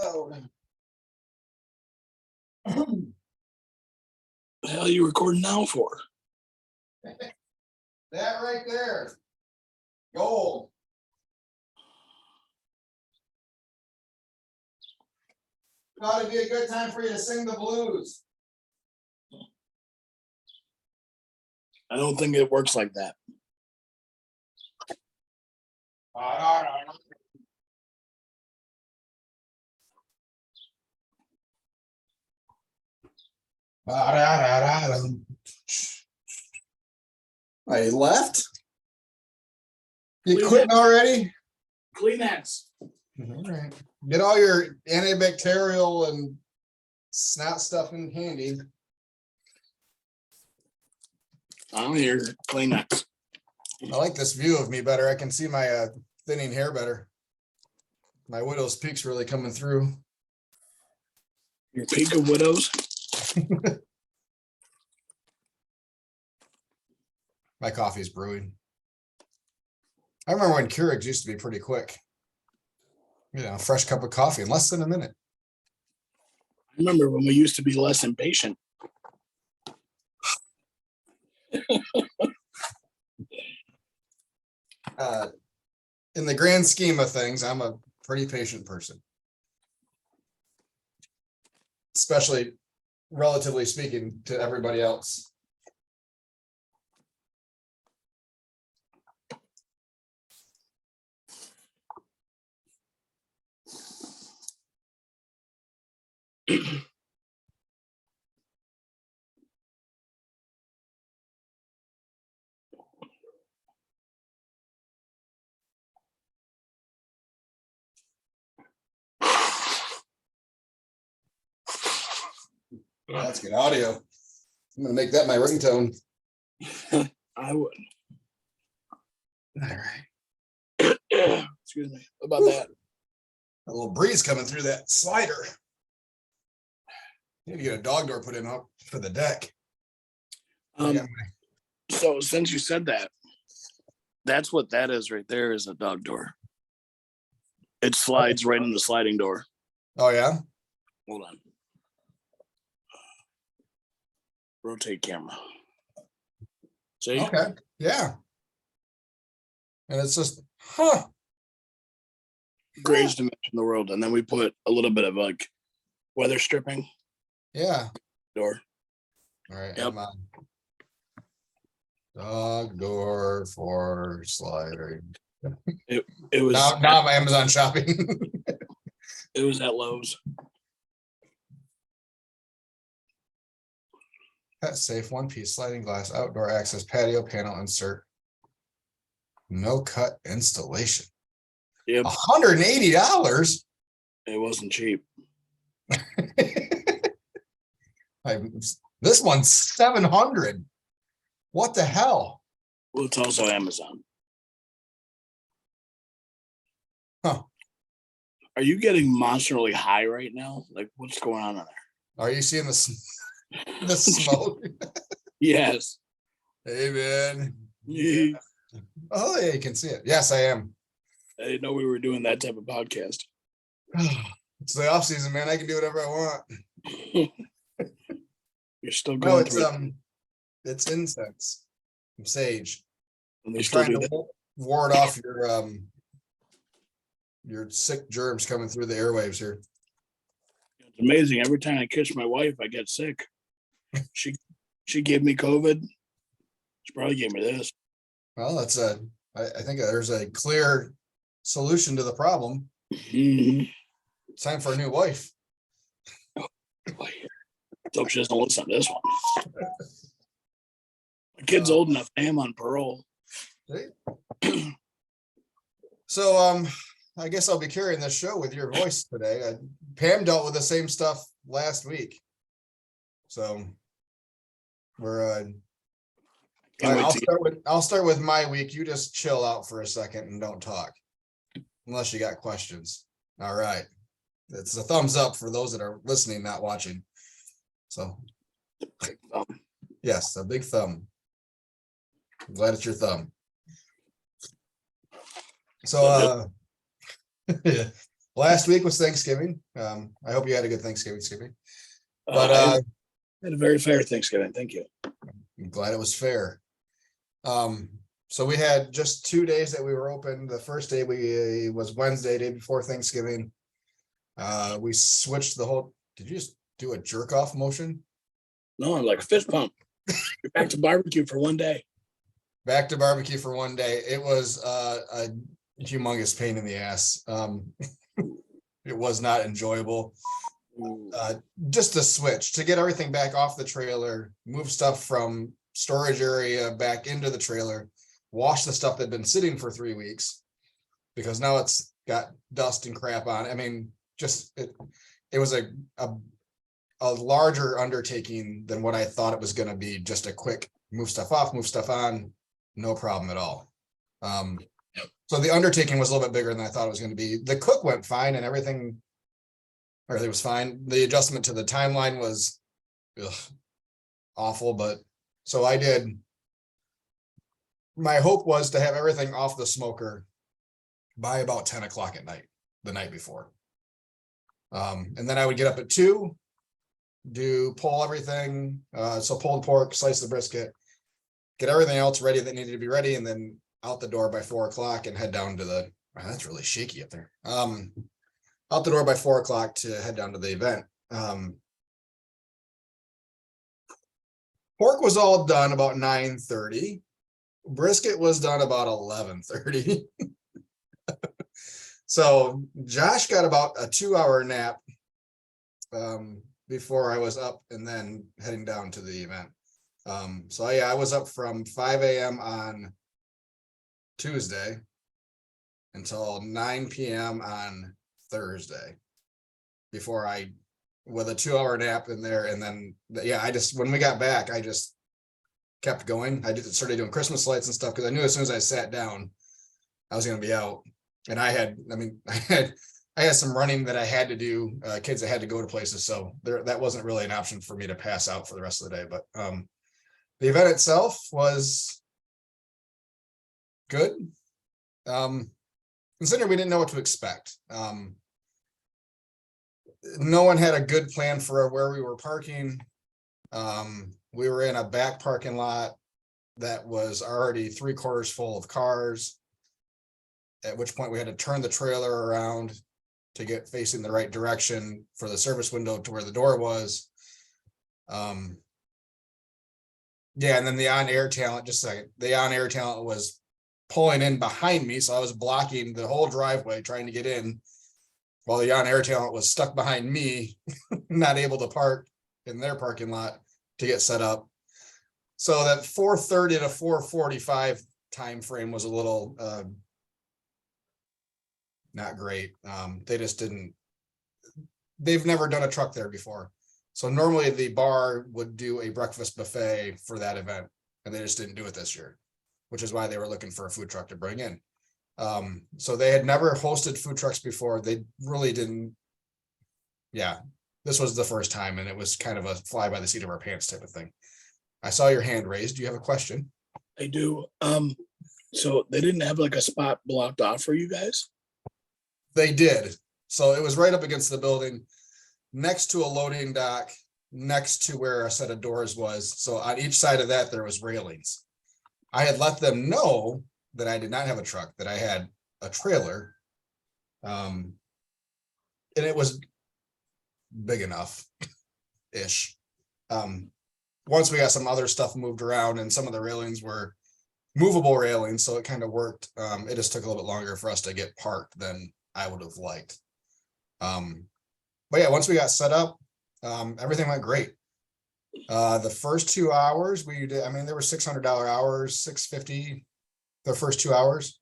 Oh. The hell are you recording now for? That right there. Gold. Thought it'd be a good time for you to sing the blues. I don't think it works like that. I left. You quitting already? Kleenex. All right. Get all your antibacterial and snot stuff in handy. I'm here. Kleenex. I like this view of me better. I can see my thinning hair better. My widow's peak's really coming through. Your peak of widows. My coffee's brewing. I remember when Keurigs used to be pretty quick. You know, a fresh cup of coffee in less than a minute. I remember when we used to be less impatient. In the grand scheme of things, I'm a pretty patient person. Especially, relatively speaking, to everybody else. That's good audio. I'm gonna make that my ringtone. I would. All right. Excuse me. What about that? A little breeze coming through that slider. Need to get a dog door put in up for the deck. So since you said that, that's what that is right there, is a dog door. It slides right in the sliding door. Oh yeah? Hold on. Rotate camera. See? Okay. Yeah. And it's just, Greatest dimension in the world. And then we put a little bit of like weather stripping. Yeah. Door. All right. Yep. I'm on. Dog door for slider. It was now I'm Amazon shopping. It was at Lowe's. Pet safe, one piece sliding glass, outdoor access, patio panel insert. No cut installation. Yep. $180. It wasn't cheap. This one's $700. What the hell? Well, it's also Amazon. Huh. Are you getting monsterly high right now? Like, what's going on in there? Are you seeing the smoke? Yes. Hey, man. Yeah. Oh, yeah, you can see it. Yes, I am. I didn't know we were doing that type of podcast. It's the off season, man. I can do whatever I want. You're still going through it. It's incense from sage. And they I'm still trying do to that. ward off your sick germs coming through the airwaves here. It's amazing. Every time I kiss my wife, I get sick. She gave me COVID. She probably gave me this. Well, that's I think there's a clear solution to the problem. Mm-hmm. It's time for a new wife. Hope she doesn't listen to this one. My kid's old enough. I am on parole. So I guess I'll be carrying this show with your voice today. Pam dealt with the same stuff last week. So we're I'll start with my week. You just chill out for a second and don't talk. Unless you got questions. All right. It's a thumbs up for those that are listening, not watching. So yes, a big thumb. I'm glad it's your thumb. So yeah. last week was Thanksgiving. I hope you had a good Thanksgiving, Skippy. But I had a very fair Thanksgiving. Thank you. I'm glad it was fair. So we had just 2 days that we were open. The first day was Wednesday, day before Thanksgiving. We switched the whole. Did you just do a jerk off motion? No, I'm like fist pump. You're back to barbecue for one day. Back to barbecue for one day. It was a humongous pain in the ass. It was not enjoyable. Just to switch, to get everything back off the trailer, move stuff from storage area back into the trailer, wash the stuff that had been sitting for 3 weeks because now it's got dust and crap on it. I mean, just it was a larger undertaking than what I thought it was going to be. Just a quick move stuff off, move stuff on, no problem at all. So the undertaking was a little bit bigger than I thought it was going to be. The cook went fine and everything was fine. The adjustment to the timeline was awful, but so I did. My hope was to have everything off the smoker by about 10 o'clock at night, the night before. And then I would get up at 2, pull everything. So pull the pork, slice the brisket, get everything else ready that needed to be ready, and then out the door by 4 o'clock and head down to the, that's really shaky up there. Out the door by 4 o'clock to head down to the event. Pork was all done about 9:30. Brisket was done about 11:30. So Josh got about a 2-hour nap before I was up and then heading down to the event. So yeah, I was up from 5 a.m. on Tuesday until 9 p.m. on Thursday before I, with a 2-hour nap in there. And then, yeah, when we got back, I just kept going. I started doing Christmas lights and stuff because I knew as soon as I sat down, I was going to be out. And I had some running that I had to do, kids that had to go to places. So that wasn't really an option for me to pass out for the rest of the day. But the event itself was good. Considering we didn't know what to expect. No one had a good plan for where we were parking. We were in a back parking lot that was already 3/4 full of cars, at which point we had to turn the trailer around to get facing the right direction for the service window to where the door was. Yeah, and then the on-air talent, just a second, the on-air talent was pulling in behind me, so I was blocking the whole driveway trying to get in, while the on-air talent was stuck behind me, not able to park in their parking lot to get set up. So that 4:30 to 4:45 time frame was a little not great. They've never done a truck there before. So normally the bar would do a breakfast buffet for that event, and they just didn't do it this year, which is why they were looking for a food truck to bring in. So they had never hosted food trucks before. They really didn't. Yeah, this was the first time, and it was kind of a fly by the seat of our pants type of thing. I saw your hand raised. Do you have a question? I do. So they didn't have like a spot blocked off for you guys? They did. So it was right up against the building, next to a loading dock, next to where a set of doors was. So on each side of that, there was railings. I had let them know that I did not have a truck, that I had a trailer. And it was big enough-ish. Once we got some other stuff moved around and some of the railings were movable railings, so it kind of worked. It just took a little bit longer for us to get parked than I would have liked. But yeah, once we got set up, everything went great. The first 2 hours we did, there were $600 hours, $650 the first 2 hours.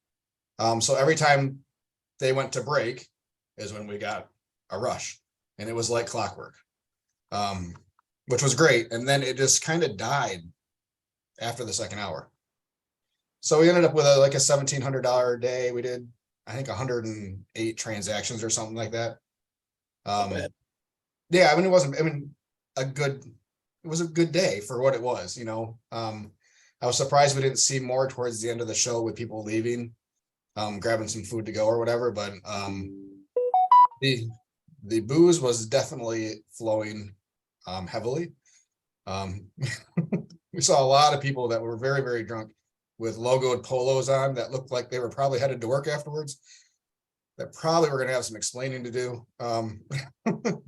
So every time they went to break is when we got a rush, and it was like clockwork, which was great. And then it just kind of died after the second hour. So we ended up with a $1,700 a day. We did, I think, 108 transactions or something like that. Yeah, it wasn't, it was a good day for what it was, I was surprised we didn't see more towards the end of the show with people leaving, grabbing some food to go or whatever, but The booze was definitely flowing heavily. We saw a lot of people that were very, very drunk with logoed polos on that looked like they were probably headed to work afterwards. That probably were going to have some explaining to do.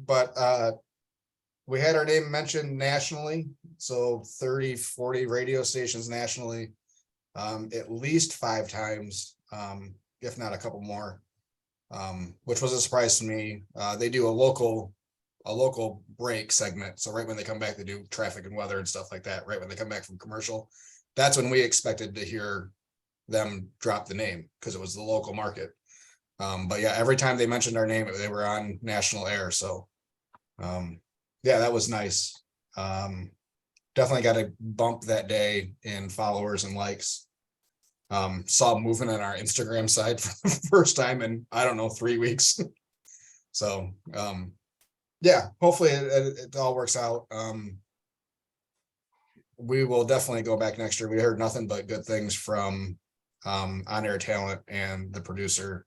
But we had our name mentioned nationally. So 30, 40 radio stations nationally, at least 5 times, if not a couple more, which was a surprise to me. They do a local break segment. So right when they come back, they do traffic and weather and stuff like that. Right when they come back from commercial, that's when we expected to hear them drop the name because it was the local market. But yeah, every time they mentioned our name, they were on national air. So yeah, that was nice. Definitely got a bump that day in followers and likes. Saw movement on our Instagram side for the first time in, I don't know, 3 weeks. So yeah, hopefully it all works out. We will definitely go back next year. We heard nothing but good things from on-air talent and the producer,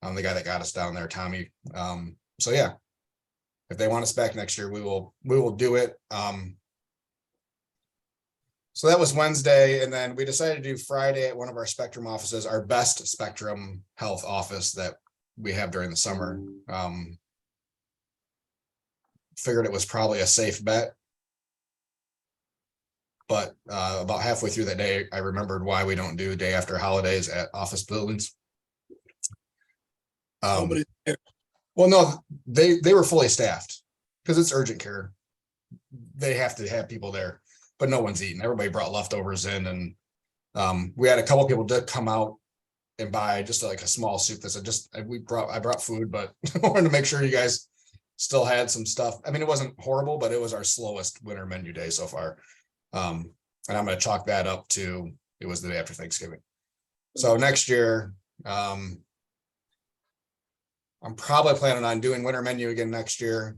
the guy that got us down there, Tommy. So yeah, if they want us back next year, we will do it. So that was Wednesday, and then we decided to do Friday at one of our Spectrum offices, our best Spectrum Health office that we have during the summer. Figured it was probably a safe bet, but about halfway through that day, I remembered why we don't do day after holidays at office buildings. Nobody there. Well, no, they were fully staffed because it's urgent care. They have to have people there, but no one's eating. Everybody brought leftovers in, and we had a couple people to come out and buy just like a small soup. That said, I brought food, but I wanted to make sure you guys still had some stuff. I mean, it wasn't horrible, but it was our slowest winter menu day so far. And I'm going to chalk that up to it was the day after Thanksgiving. So next year, I'm probably planning on doing winter menu again next year.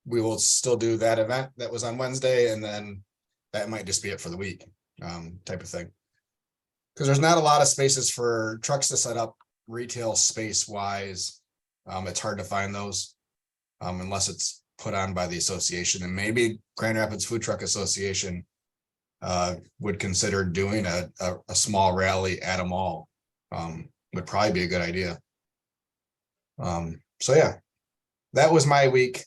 We will still do that event that was on Wednesday, and then that might just be it for the week, type of thing. Because there's not a lot of spaces for trucks to set up retail space wise. It's hard to find those unless it's put on by the association, and maybe Grand Rapids Food Truck Association would consider doing a small rally at a mall. Would probably be a good idea. So yeah, that was my week.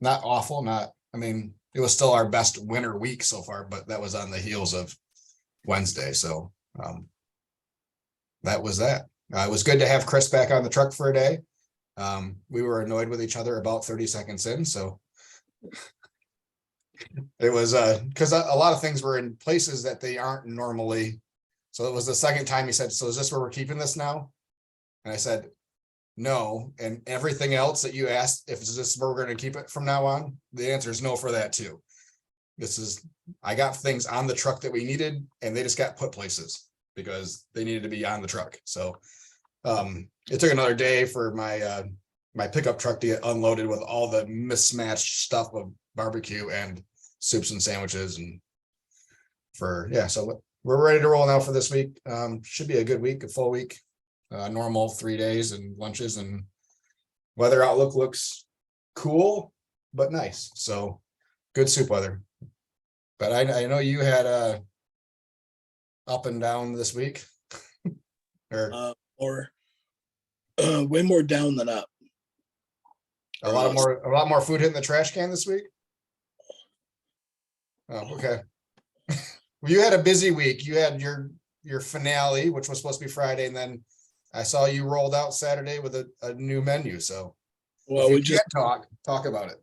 Not awful, I mean, it was still our best winter week so far, but that was on the heels of Wednesday. So that was that. It was good to have Chris back on the truck for a day. We were annoyed with each other about 30 seconds in, so it was because a lot of things were in places that they aren't normally. So it was the second time he said, "So is this where we're keeping this now?" And I said, "No." And everything else that you asked, if is this where we're going to keep it from now on, the answer is no for that too. I got things on the truck that we needed, and they just got put places because they needed to be on the truck. So it took another day for my pickup truck to get unloaded with all the mismatched stuff of barbecue and soups and sandwiches. And so we're ready to roll now for this week. Should be a good week, a full week, normal 3 days and lunches, and weather outlook looks cool, but nice. So good soup weather. But I know you had up and down this week. Or way more down than up. A lot more food hitting the trash can this week. Oh, okay. Well, you had a busy week. You had your finale, which was supposed to be Friday, and then I saw you rolled out Saturday with a new menu. So, well, we just talk about it.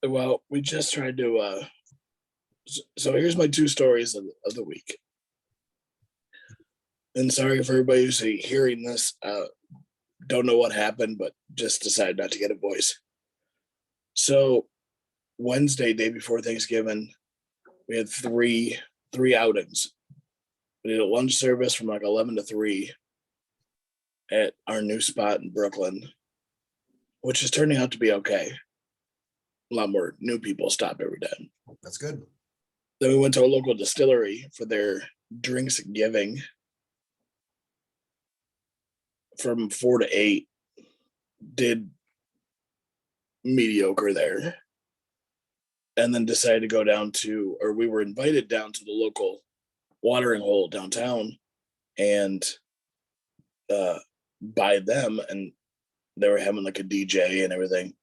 Well, we just tried to. So here's my 2 stories of the week. And sorry for everybody who's hearing this. Don't know what happened, but just decided not to get a voice. So Wednesday, day before Thanksgiving, we had three outings. We did a lunch service from like 11 to 3 at our new spot in Brooklyn, which is turning out to be okay. A lot more new people stop every day. That's good. Then we went to a local distillery for their drinks giving. from 4 to 8, did mediocre there, and then decided to go down to, or we were invited down to the local watering hole downtown and by them, and they were having like a DJ and everything.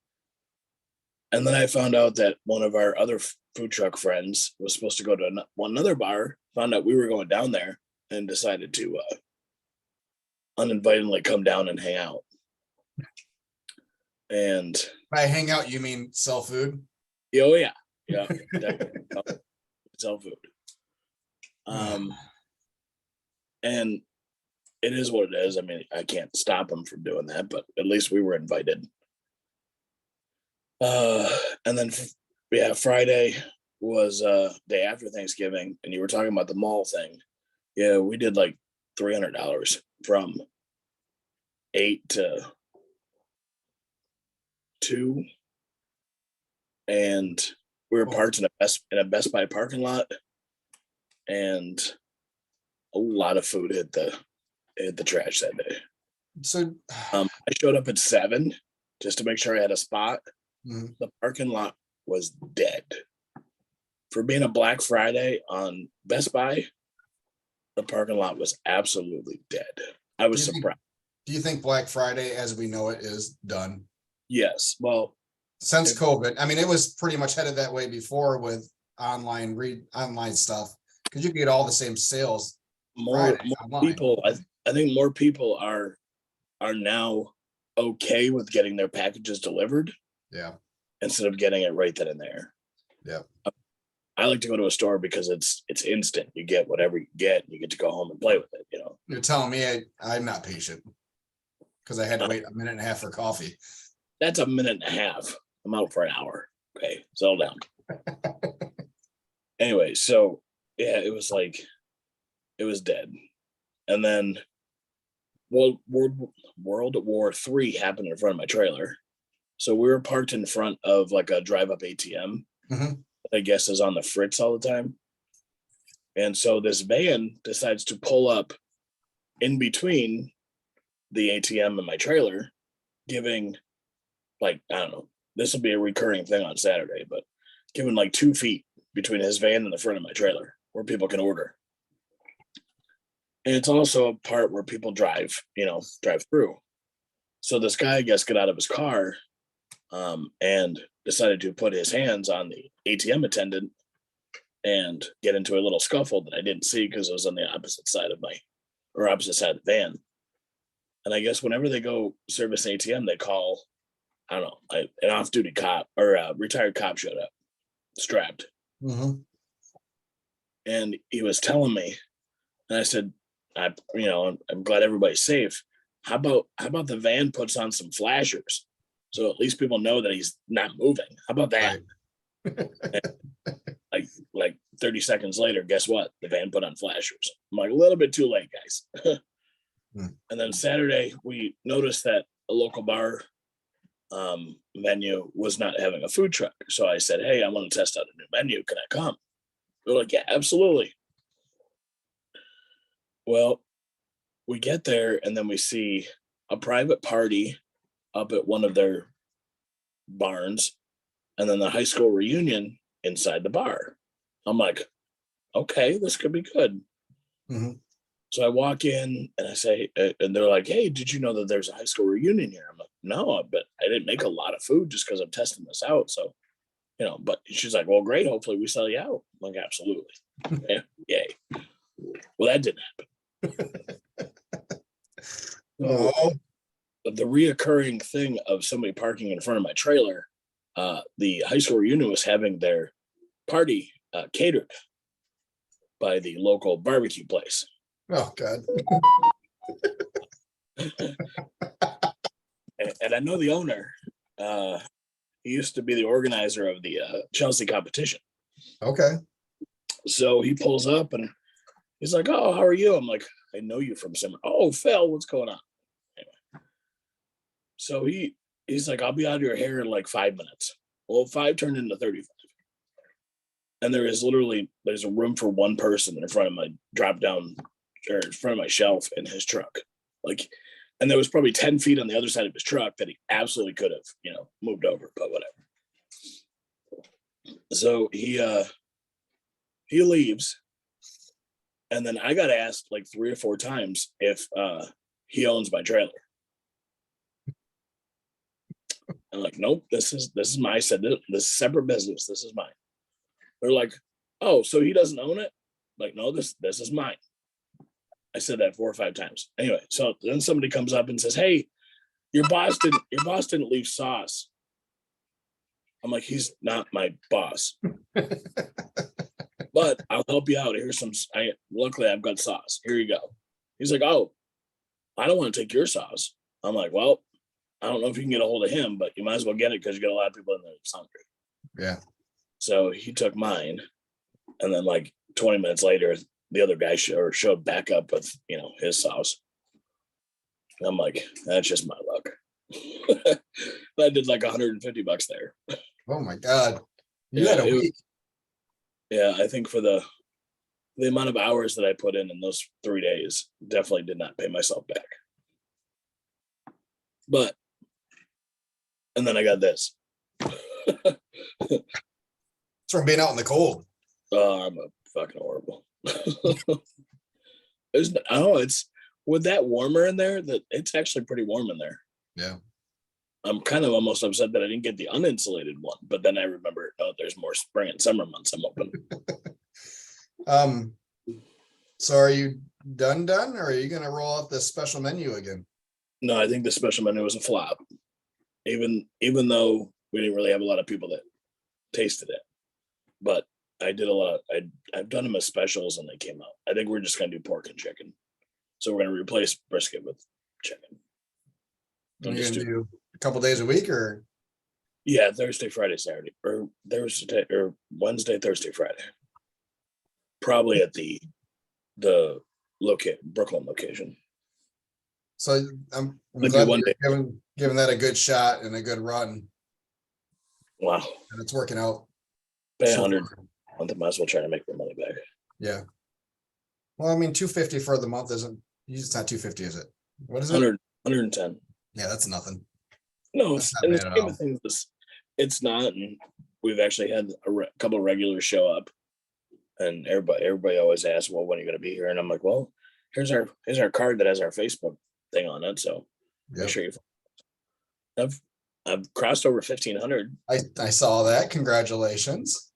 And then I found out that one of our other food truck friends was supposed to go to another bar, found out we were going down there, and decided to uninvitedly come down and hang out. And By hang out, you mean sell food? oh yeah, sell food. And it is what it is. I mean, I can't stop them from doing that, but at least we were invited. And then Friday was day after Thanksgiving, and you were talking about the mall thing. Yeah, we did like $300 from 8 to 2, and we were parked in a Best Buy parking lot, and a lot of food hit the trash that day. So I showed up at 7 just to make sure I had a spot. Mhm. The parking lot was dead. For being a Black Friday on Best Buy, the parking lot was absolutely dead. I was surprised. Do you think Black Friday as we know it is done? Yes. Well, Since COVID, I mean, it was pretty much headed that way before with online stuff, because you could get all the same sales. more people, I think more people are now okay with getting their packages delivered. Yeah. Instead of getting it right then and there. Yeah. I like to go to a store because it's instant. You get whatever you get, and you get to go home and play with it, you know. You're telling me I'm not patient because I had to wait a minute and a half for coffee. That's a minute and a half. I'm out for an hour. Okay, settle down. Anyway, so yeah, it was dead. And then World War III happened in front of my trailer. So we were parked in front of like a drive-up ATM. Mm-hmm. I guess is on the fritz all the time. And so this van decides to pull up in between the ATM and my trailer, giving like, I don't know, this will be a recurring thing on Saturday, but giving like 2 feet between his van and the front of my trailer where people can order. And it's also a part where people drive through. So this guy, I guess, got out of his car and decided to put his hands on the ATM attendant and get into a little scuffle that I didn't see because it was on the opposite side of the van. And I guess whenever they go service an ATM, they call, I don't know, an off-duty cop or a retired cop showed up, strapped. Mm-hmm. And he was telling me, and I said, I'm glad everybody's safe. How about the van puts on some flashers? So at least people know that he's not moving. How about that? Right. like 30 seconds later, guess what? The van put on flashers. I'm like, a little bit too late, guys. And then Saturday, we noticed that a local bar menu was not having a food truck. So I said, hey, I want to test out a new menu. Can I come? They're like, yeah, absolutely. Well, we get there and then we see a private party up at one of their barns, and then the high school reunion inside the bar. I'm like, okay, this could be good. Mm-hmm. So I walk in and I say, and they're like, hey, did you know that there's a high school reunion here? I'm like, no, but I didn't make a lot of food just because I'm testing this out. So, but she's like, well, great. Hopefully we sell you out. I'm like, absolutely. Yeah, yay. Well, that didn't happen. Oh. The reoccurring thing of somebody parking in front of my trailer, the high school reunion was having their party catered by the local barbecue place. Oh, God. And I know the owner. He used to be the organizer of the Chelsea competition. Okay. So he pulls up and he's like, oh, how are you? I'm like, I know you from somewhere. Oh, Phil, what's going on? Anyway. So he's like, I'll be out of your hair in like 5 minutes. Well, 5 turned into 35. And there's a room for one person in front of my drop down or in front of my shelf in his truck. Like And there was probably 10 feet on the other side of his truck that he absolutely could have, moved over, but whatever. So he leaves. And then I got asked like 3 or 4 times if he owns my trailer. I'm like, nope, this is mine. I said, this is separate business. This is mine. They're like, oh, so he doesn't own it? Like, no, this is mine. I said that 4 or 5 times. Anyway, so then somebody comes up and says, hey, your boss didn't leave sauce. I'm like, he's not my boss. But I'll help you out. Here's some. Luckily, I've got sauce. Here you go. He's like, oh, I don't want to take your sauce. I'm like, well, I don't know if you can get a hold of him, but you might as well get it because you got a lot of people in there that's hungry. Yeah. So he took mine, and then like 20 minutes later, the other guy showed back up with his sauce. And I'm like, that's just my luck. I did like $150 there. Oh my God. You had a week. Yeah, I think for the amount of hours that I put in those 3 days, definitely did not pay myself back. But, and then I got this. It's from being out in the cold. Oh, I'm a fucking horrible. It's with that warmer in there, that it's actually pretty warm in there. Yeah. I'm kind of almost upset that I didn't get the uninsulated one, but then I remember, there's more spring and summer months I'm open. So are you done, or are you going to roll out this special menu again? No, I think the special menu was a flop. Even though we didn't really have a lot of people that tasted it, but I did a lot. I've done them as specials and they came out. I think we're just going to do pork and chicken. So we're going to replace brisket with chicken. Are you going to do a couple days a week, or? Yeah, Thursday, Friday, Saturday, or Thursday, or Wednesday, Thursday, Friday. Probably at the Brooklyn location. So I'm glad that you're giving that a good shot and a good run. Wow. And it's working out. Pay 100 a month, I might as well try to make my money back. Yeah. Well, I mean, $250 for the month isn't. It's not $250, is it? What is it? 110. Yeah, that's nothing. No, it's in the scheme of things, it's not. And we've actually had a couple of regulars show up, and everybody always asks, well, when are you going to be here? And I'm like, well, here's our card that has our Facebook thing on it. So make sure I've crossed over 1,500. I saw that. Congratulations.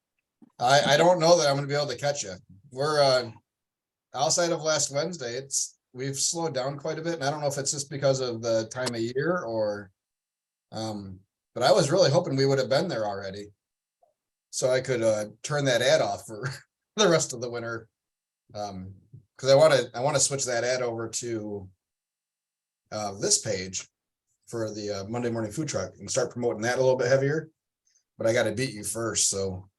I don't know that I'm going to be able to catch you. We're outside of last Wednesday. We've slowed down quite a bit, and I don't know if it's just because of the time of year or, but I was really hoping we would have been there already, so I could turn that ad off for the rest of the winter. Because I want to switch that ad over to this page for the Monday morning food truck and start promoting that a little bit heavier. But I got to beat you first, so.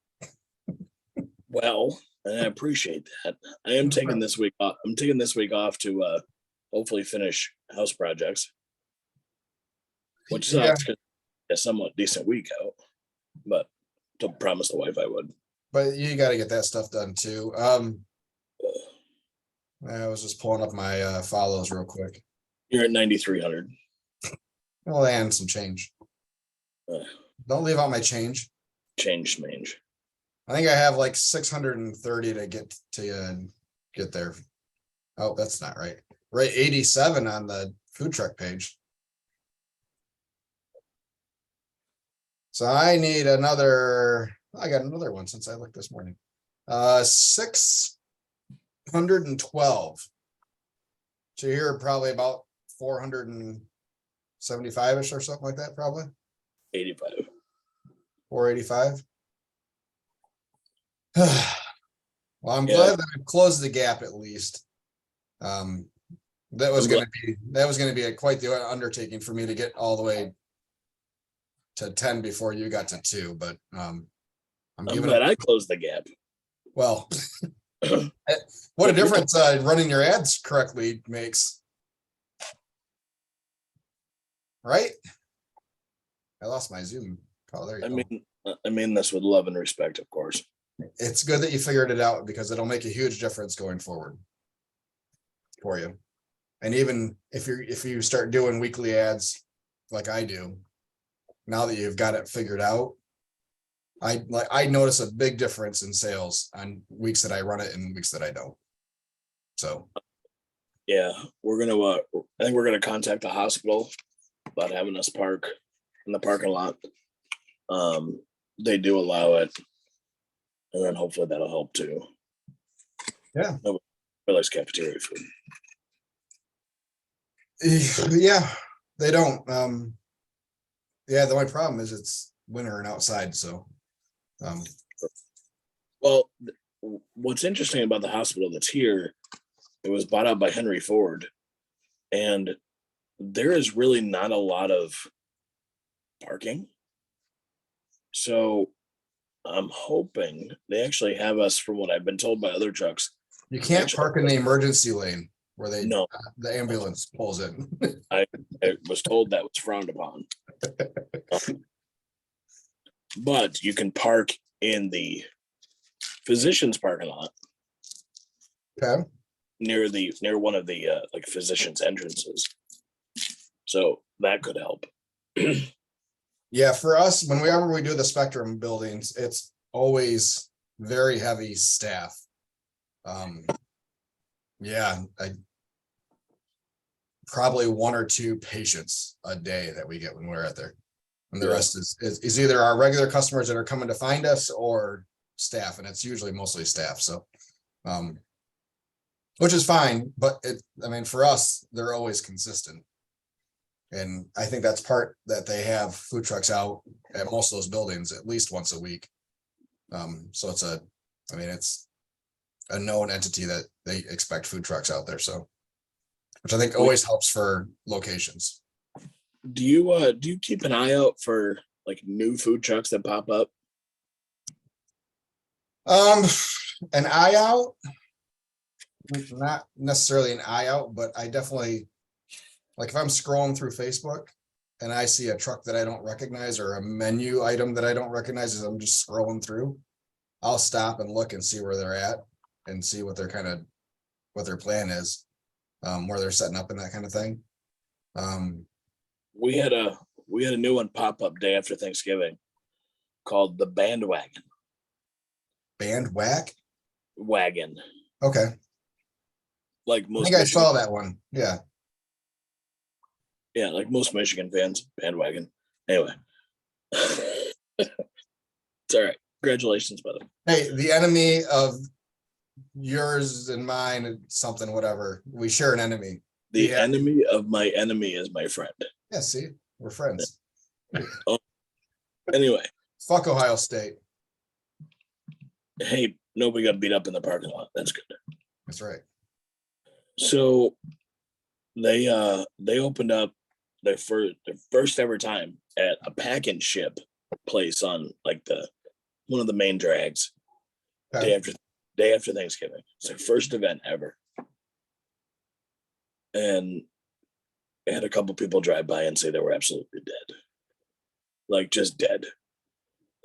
Well, and I appreciate that. I am taking this week off. I'm taking this week off to hopefully finish house projects, which sucks because a somewhat decent week out, but to promise the wife I would. But you got to get that stuff done too. I was just pulling up my follows real quick. You're at 9,300. Well, and some change. Don't leave out my change. Change mange. I think I have like 630 to get to get there. Oh, that's not right. Right, 87 on the food truck page. So I need another. I got another one since I looked this morning. 612. So you're probably about 475-ish or something like that, probably. 85. 485. Well, I'm glad that I've closed the gap at least. That was going to be quite the undertaking for me to get all the way to 10 before you got to 2, but I'm glad I closed the gap. Well, what a difference running your ads correctly makes. Right? I lost my Zoom call. There you go. I mean this with love and respect, of course. It's good that you figured it out because it'll make a huge difference going forward for you. And even if you start doing weekly ads like I do, now that you've got it figured out, I notice a big difference in sales on weeks that I run it and weeks that I don't. So Yeah, we're gonna. I think we're gonna contact the hospital about having us park in the parking lot. They do allow it, and then hopefully that'll help too. Yeah. Nobody likes cafeteria food. Yeah, they don't. Yeah, the only problem is it's winter and outside. So, Well, what's interesting about the hospital that's here, it was bought out by Henry Ford, and there is really not a lot of parking. So I'm hoping they actually have us, from what I've been told by other trucks. you can't park in the emergency lane where No, the ambulance pulls in. I was told that was frowned upon. But you can park in the physician's parking lot Okay. near one of the like physician's entrances. So that could help. Yeah, for us, whenever we do the Spectrum buildings, it's always very heavy staff. Yeah, probably 1 or 2 patients a day that we get when we're out there. And the rest is either our regular customers that are coming to find us or staff, and it's usually mostly staff. So, which is fine, but I mean, for us, they're always consistent. And I think that's part that they have food trucks out at most of those buildings at least once a week. So it's a known entity that they expect food trucks out there. So, which I think always helps for locations. Do you keep an eye out for like new food trucks that pop up? An eye out, not necessarily an eye out, but I definitely, like if I'm scrolling through Facebook and I see a truck that I don't recognize or a menu item that I don't recognize as I'm just scrolling through, I'll stop and look and see where they're at and see what their plan is, where they're setting up and that kind of thing. We had a new one pop up day after Thanksgiving called the Bandwagon. Wagon. Okay. Like I most think I saw that one. Yeah. Yeah, like most Michigan fans, Bandwagon. Anyway. It's all right. Congratulations, by the way. Hey, the enemy of yours and mine, something, whatever. We share an enemy. The enemy of my enemy is my friend. Yeah, see, we're friends. Anyway. Fuck Ohio State. Hey, nobody got beat up in the parking lot. That's good. That's right. So they opened up their first ever time at a pack and ship place on like one of the main drags. Okay. Day after Thanksgiving. It's their first event ever. And I had a couple people drive by and say they were absolutely dead. Like just dead.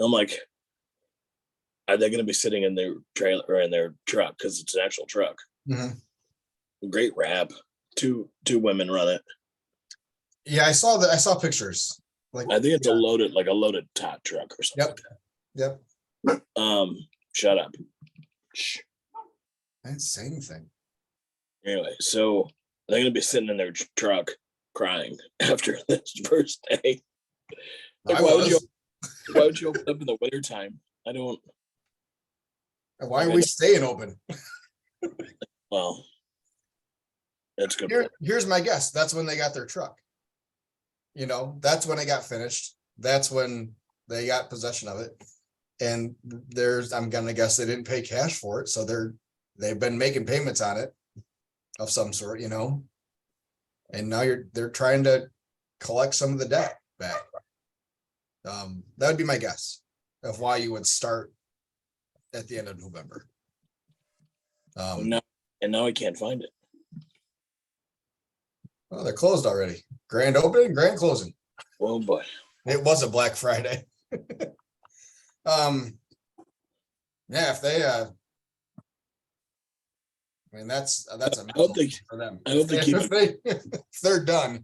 I'm like, are they going to be sitting in their trailer or in their truck? Because it's an actual truck. Mm-hmm. Great wrap. Two women run it. Yeah, I saw pictures. Like I think it's a loaded tot truck or something. Yep. Shut up. Shh. I didn't say anything. Anyway, so they're gonna be sitting in their truck crying after this first day. Like, why would you open up in the wintertime? I don't. Why are we staying open? Well, that's good. Here's my guess. That's when they got their truck. That's when it got finished. That's when they got possession of it. And I'm gonna guess they didn't pay cash for it, so they've been making payments on it of some sort, and now they're trying to collect some of the debt back. That would be my guess of why you would start at the end of November. Now I can't find it. Oh, they're closed already. Grand opening, grand closing. Oh boy. It was a Black Friday. Yeah, if they I mean, that's a I mental hope they, thing for them. I hope they keep it. If they're done,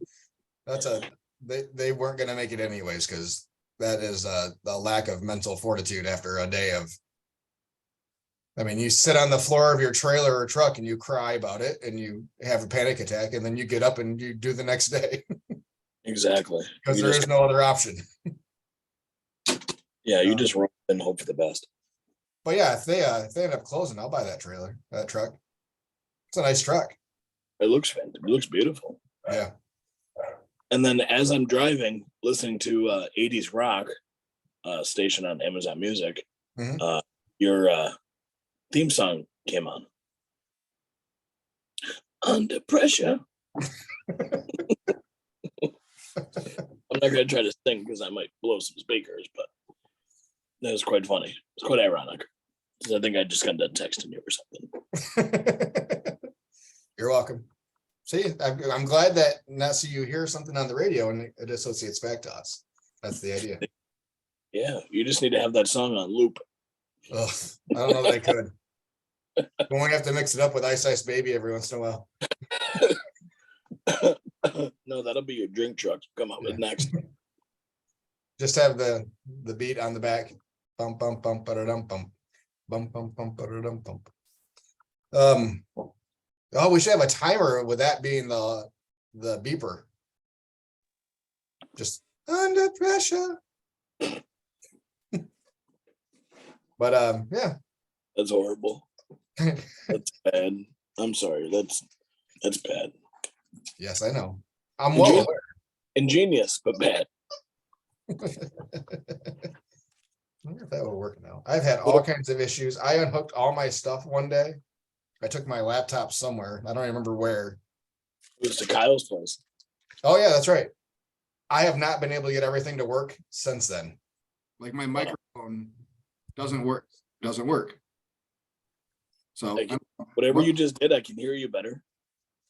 they weren't going to make it anyways, because that is the lack of mental fortitude after a day of. I mean, you sit on the floor of your trailer or truck and you cry about it and you have a panic attack, and then you get up and you do the next day. Exactly. Because there is no other option. Yeah, you just run and hope for the best. But yeah, if they end up closing, I'll buy that trailer, that truck. It's a nice truck. It looks beautiful. Yeah. And then as I'm driving, listening to 80s rock station on Amazon Music, your theme song came on. Under pressure. I'm not going to try to sing because I might blow some speakers, but that was quite funny. It's quite ironic. Because I think I just got done texting you or something. You're welcome. See, I'm glad that now see you hear something on the radio and it associates back to us. That's the idea. Yeah, you just need to have that song on loop. Oh, I don't know that I could. When we have to mix it up with Ice Ice Baby every once in a while. No, that'll be your drink truck. Come up with next. Just have the beat on the back. Bum bum bum ba-da-dum bum. Bum bum bum ba-da-dum bum. Oh, we should have a timer with that being the beeper. Just under pressure. But yeah. That's horrible. That's bad. I'm sorry. That's bad. Yes, I know. I'm well aware. Ingenious, but bad. I wonder if that will work now. I've had all kinds of issues. I unhooked all my stuff one day. I took my laptop somewhere. I don't remember where. It was to Kyle's place. Oh yeah, that's right. I have not been able to get everything to work since then. Like my microphone doesn't work. So whatever you just did, I can hear you better.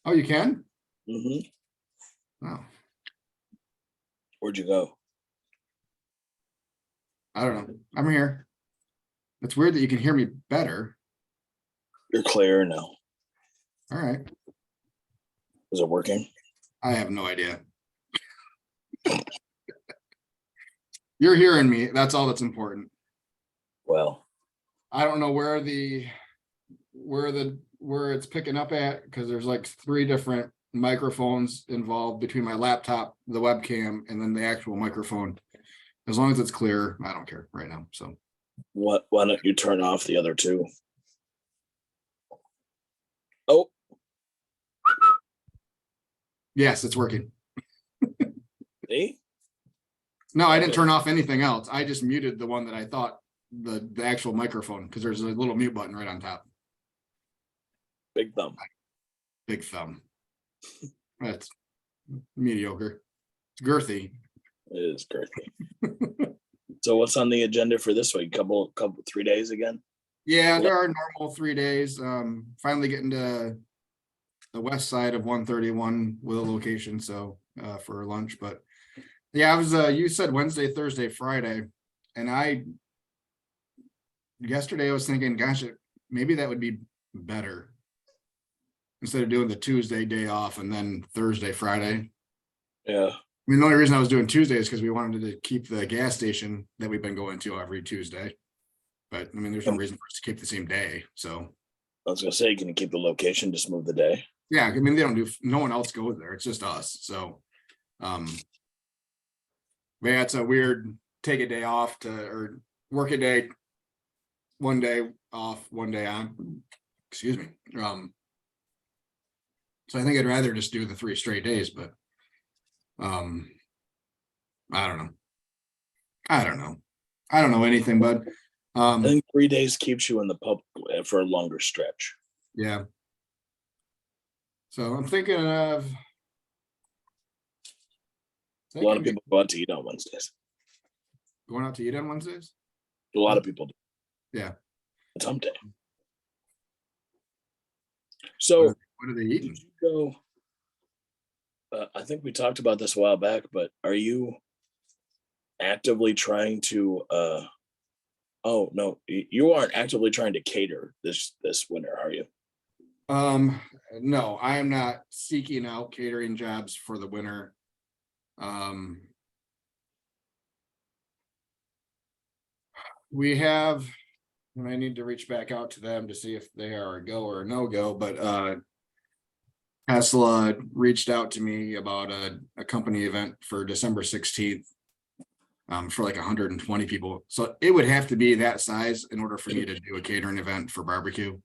Oh, you can? Mm-hmm. Oh. Where'd you go? I don't know. I'm here. It's weird that you can hear me better. You're clear now. All right. Is it working? I have no idea. You're hearing me. That's all that's important. Well, I don't know where it's picking up at, because there's like 3 different microphones involved between my laptop, the webcam, and then the actual microphone. As long as it's clear, I don't care right now. So why don't you turn off the other 2? Oh. Yes, it's working. See? No, I didn't turn off anything else. I just muted the one that I thought the actual microphone, because there's a little mute button right on top. Big thumb. Big thumb. That's mediocre. It's girthy. It is girthy. So what's on the agenda for this week? Couple 3 days again? Yeah, there are normal 3 days. Finally getting to the west side of 131 with a location, so for lunch. But yeah, I was you said Wednesday, Thursday, Friday, and yesterday I was thinking, gosh, maybe that would be better instead of doing the Tuesday day off and then Thursday, Friday. Yeah. I mean, the only reason I was doing Tuesday is because we wanted to keep the gas station that we've been going to every Tuesday. But I mean, there's no reason for us to keep the same day. So I was gonna say, can you keep the location, just move the day? yeah, I mean, no one else goes there. It's just us. So but yeah, it's a weird take a day off or work a day, one day off, one day on. Excuse me. So I think I'd rather just do the 3 straight days, but I don't know. I don't know anything, but I think 3 days keeps you in the pub for a longer stretch. Yeah. So I'm thinking of a lot of people go out to eat on Wednesdays. Going out to eat on Wednesdays? A lot of people do. Yeah. It's hump day. So what are they eating? Go. I think we talked about this a while back, but are you actively trying to oh no, you aren't actively trying to cater this winter, are you? No, I am not seeking out catering jobs for the winter. We have, and I need to reach back out to them to see if they are a go or a no-go, but Tesla reached out to me about a company event for December 16th. For like 120 people. So it would have to be that size in order for me to do a catering event for barbecue.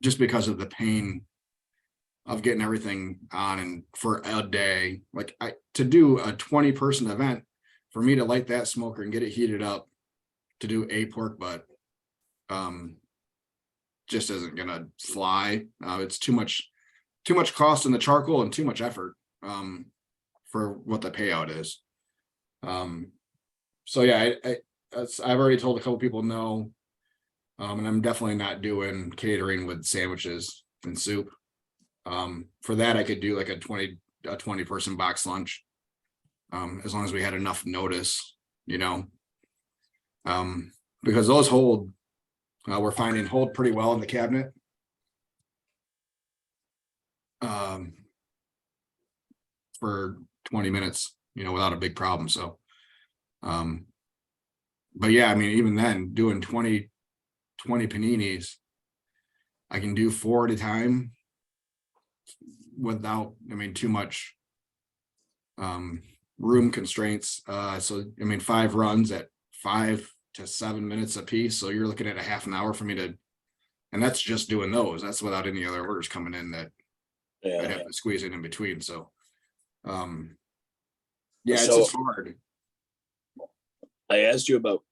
Just because of the pain of getting everything on and for a day, like to do a 20-person event, for me to light that smoker and get it heated up to do a pork butt, just isn't gonna fly. It's too much cost in the charcoal and too much effort for what the payout is. So yeah, I've already told a couple people no. And I'm definitely not doing catering with sandwiches and soup. For that, I could do like a 20 person box lunch. As long as we had enough notice, because those hold, we're finding hold pretty well in the cabinet. For 20 minutes, without a big problem. So, but yeah, I mean, even then doing 20 paninis, I can do 4 at a time without, too much room constraints. So, 5 runs at 5 to 7 minutes a piece. So you're looking at a half an hour for me to, and that's just doing those. That's without any other orders coming in that I'd have to squeeze it in between. So, yeah, it's just hard. I asked you about,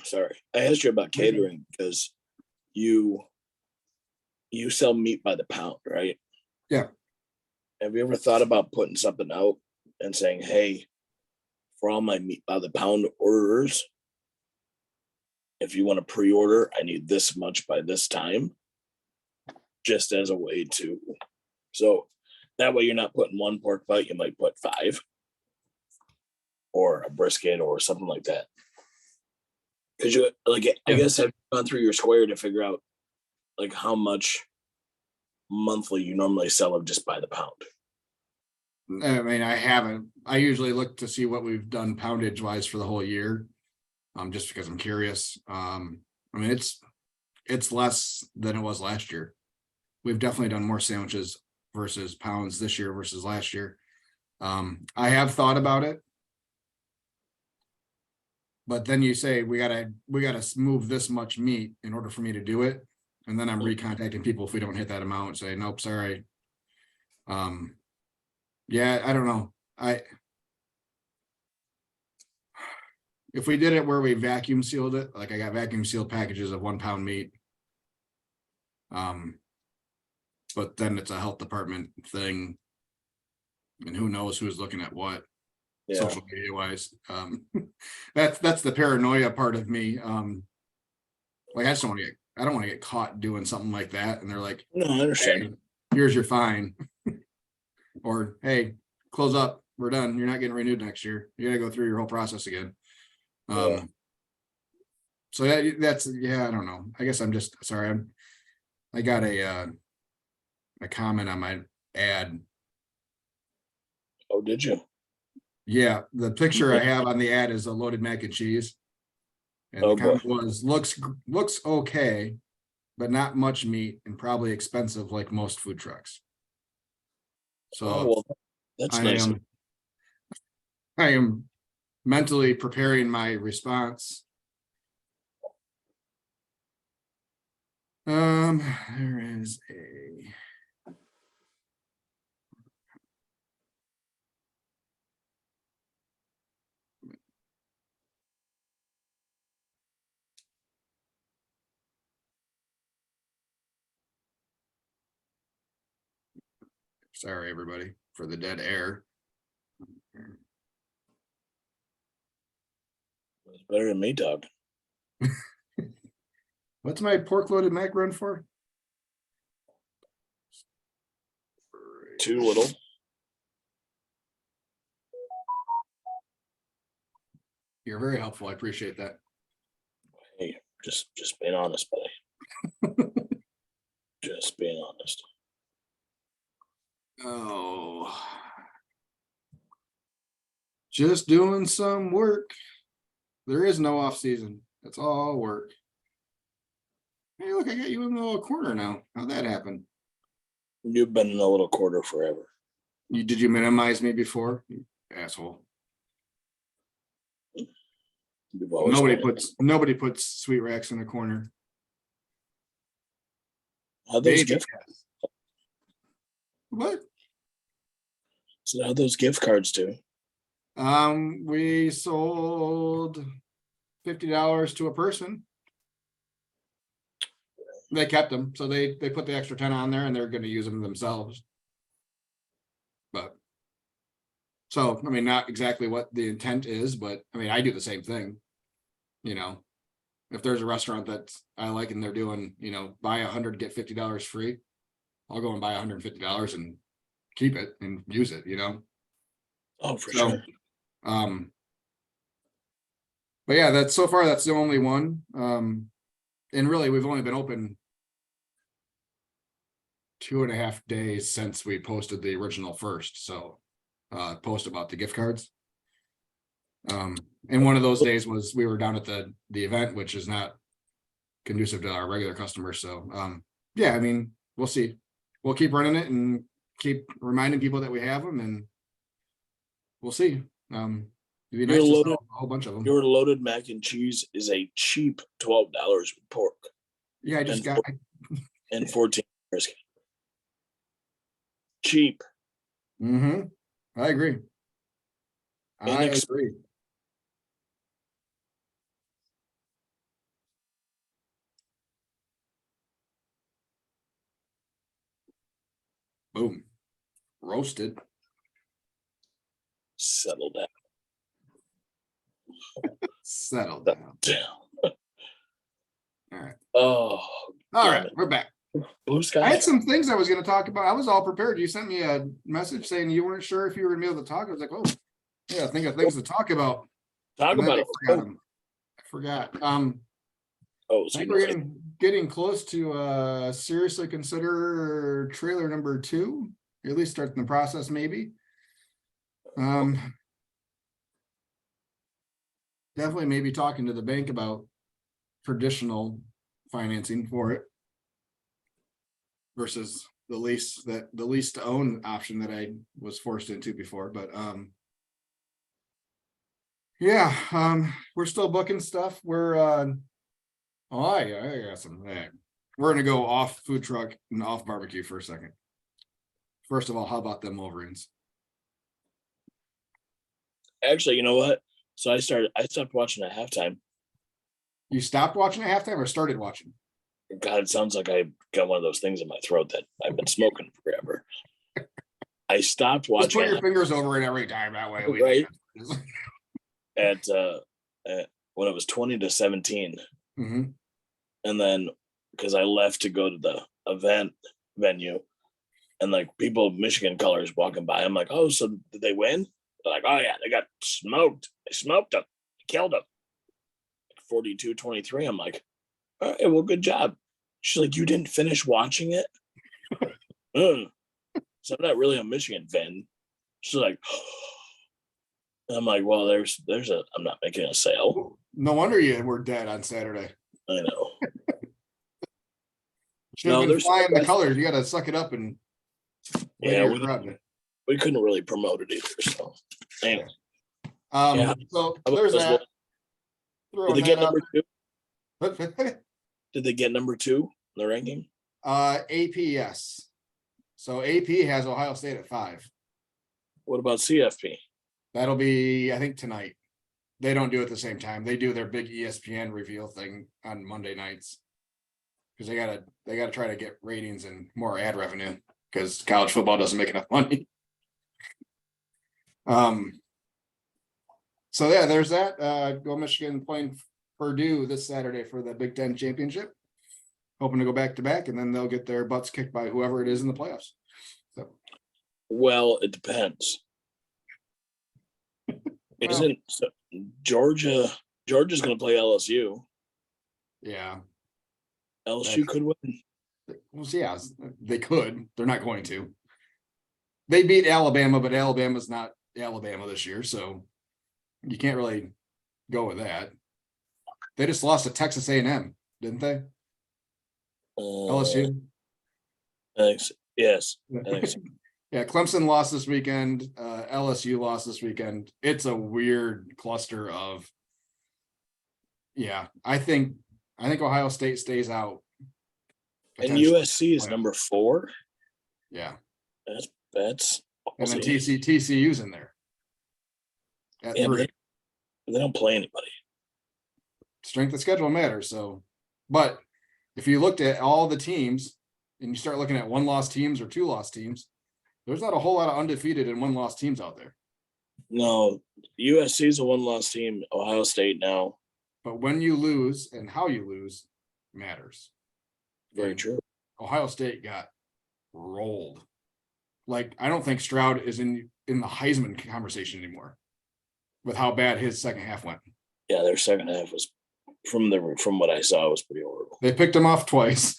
sorry, I asked you about catering because you sell meat by the pound, right? Yeah. Have you ever thought about putting something out and saying, hey, for all my meat by the pound orders, if you want to pre-order, I need this much by this time, just as a way to, so that way you're not putting 1 pork butt, you might put 5 or a brisket or something like that. Because you I guess I've gone through your square to figure out like how much monthly you normally sell of just by the pound. I haven't. I usually look to see what we've done poundage wise for the whole year. Just because I'm curious. It's less than it was last year. We've definitely done more sandwiches versus pounds this year versus last year. I have thought about it. But then you say we gotta move this much meat in order for me to do it. And then I'm recontacting people if we don't hit that amount, say, nope, sorry. Yeah, I don't know. If we did it where we vacuum sealed it, like I got vacuum sealed packages of 1 pound meat. But then it's a health department thing. And who knows who's looking at what. Yeah. Social media wise. That's the paranoia part of me. Like I don't want to get caught doing something like that. And they're like, no, I understand. Hey, here's your fine. Or hey, close up. We're done. You're not getting renewed next year. You gotta go through your whole process again. So that's I don't know. I guess I'm just sorry. I got a comment on my ad. Oh, did you? Yeah, the picture I have on the ad is a loaded mac and cheese. And the comment was looks okay, but not much meat and probably expensive like most food trucks. So that's nice. I am mentally preparing my response. There is a sorry everybody for the dead air. It's better than me, Doug. What's my pork loaded mac run for? 2 little. You're very helpful. I appreciate that. Hey, just being honest, buddy. Just being honest. Oh, just doing some work. There is no off season. It's all work. Hey, look, I got you in the little corner now. How'd that happen? You've been in a little quarter forever. Did you minimize me before? You asshole. You've always Nobody puts sweet racks in a corner. how those Maybe. gift What? so how those gift cards do? We sold $50 to a person. They kept them, so they put the extra 10 on there, and they're going to use them themselves. But so, I mean, not exactly what the intent is, but I mean, I do the same thing. You know, if there's a restaurant that I like and they're doing, you know, buy 100 get $50 free, I'll go and buy $150 and keep it and use it. You know. Oh, for sure. But yeah, that's so far that's the only one. And really, we've only been open 2.5 days since we posted the original first. So post about the gift cards. And one of those days was we were down at the event, which is not conducive to our regular customers. So yeah, I mean, we'll see. We'll keep running it and keep reminding people that we have them, and we'll see. It'd be nice to sell a whole bunch of them. Your loaded mac and cheese is a cheap $12 with pork. Yeah, I just got and 14 brisket. Cheap. I agree. I agree. Boom. Roasted. Settle down. Settle down. All right. Oh. All right. We're back. Blue sky. I had some things I was going to talk about. I was all prepared. You sent me a message saying you weren't sure if you were going to be able to talk. I was like, oh, yeah, I think of things to talk about. Talk about it. I forgot. I think we're getting close to seriously consider trailer number 2, at least starting the process, maybe. Definitely maybe talking to the bank about traditional financing for it versus the lease to own option that I was forced into before. But yeah, we're still booking stuff. We're I got some. We're gonna go off food truck and off barbecue for a second. First of all, how about them Wolverines? Actually, you know what? So I stopped watching at halftime. You stopped watching at halftime or started watching? God, it sounds like I got one of those things in my throat that I've been smoking forever. I stopped watching. Just put your fingers over it every time that way. Right. At when it was 20-17. Mm-hmm. And then because I left to go to the event venue, and like people, Michigan colors walking by, I'm like, oh, so did they win? They're like, oh yeah, they got smoked. They smoked them. They killed them. 42-23. I'm like, all right, well, good job. She's like, you didn't finish watching it? So I'm not really a Michigan fan. She's like, and I'm like, well, I'm not making a sale. No wonder you were dead on Saturday. I know. Should have been flying the colors. You got to suck it up and yeah, we couldn't really promote it either. So anyway, so there's that. Did they get number 2? Did they get number 2 in the ranking? AP, yes. So AP has Ohio State at 5. What about CFP? That'll be, I think, tonight. They don't do it at the same time. They do their big ESPN reveal thing on Monday nights because they gotta try to get ratings and more ad revenue because college football doesn't make enough money. So yeah, there's that. Go Michigan playing Purdue this Saturday for the Big Ten championship. Hoping to go back to back, and then they'll get their butts kicked by whoever it is in the playoffs. So, well, it depends. Isn't Georgia's going to play LSU? Yeah, LSU could win. Well, yeah, they could. They're not going to. They beat Alabama, but Alabama's not Alabama this year, so you can't really go with that. They just lost to Texas A&M, didn't they? LSU. Thanks. Yes. Thanks. Yeah, Clemson lost this weekend. LSU lost this weekend. It's a weird cluster of. Yeah, I think Ohio State stays out. And USC is number 4. Yeah, that's. And then TCU's in there at 3. They don't play anybody. Strength of schedule matters. So, but if you looked at all the teams and you start looking at 1-loss teams or 2-loss teams, there's not a whole lot of undefeated and 1-loss teams out there. No, USC is a 1-loss team. Ohio State now. But when you lose and how you lose matters. Very true. Ohio State got rolled. Like, I don't think Stroud is in the Heisman conversation anymore with how bad his second half went. Yeah, their second half was from what I saw was pretty horrible. They picked him off twice.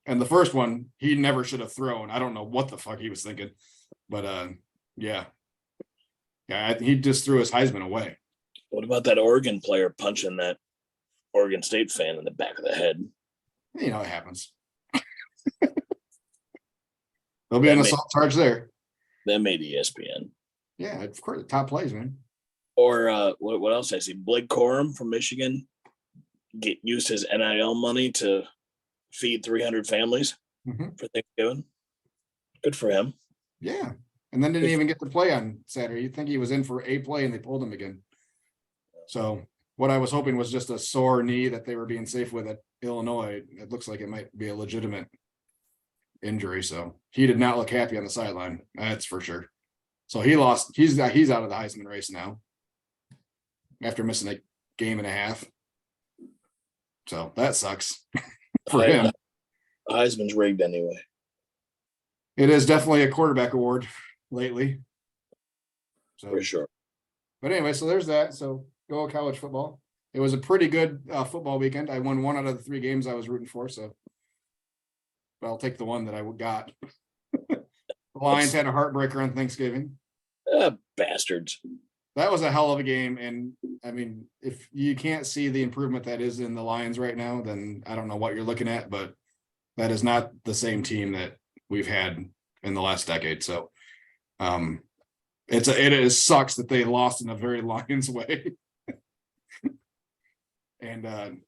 And the first one, he never should have thrown. I don't know what the fuck he was thinking. But yeah. Yeah, he just threw his Heisman away. What about that Oregon player punching that Oregon State fan in the back of the head? You know, it happens. There'll be an assault charge there. That made ESPN. Yeah, of course, top plays, man. Or what else I see? Blake Corum from Michigan used his NIL money to feed 300 families for Thanksgiving. Good for him. Yeah, and then didn't even get to play on Saturday. You'd think he was in for a play, and they pulled him again. So what I was hoping was just a sore knee that they were being safe with at Illinois. It looks like it might be a legitimate injury. So he did not look happy on the sideline. That's for sure. So he lost. He's out of the Heisman race now after missing a game and a half. So that sucks for him. Heisman's rigged anyway. It is definitely a quarterback award lately. So for sure. But anyway, so there's that. So go college football. It was a pretty good football weekend. I won 1 out of the 3 games I was rooting for. So but I'll take the one that I got. The Lions had a heartbreaker on Thanksgiving. Bastards. That was a hell of a game. And I mean, if you can't see the improvement that is in the Lions right now, then I don't know what you're looking at, but that is not the same team that we've had in the last decade. So it sucks that they lost in a very Lions way. And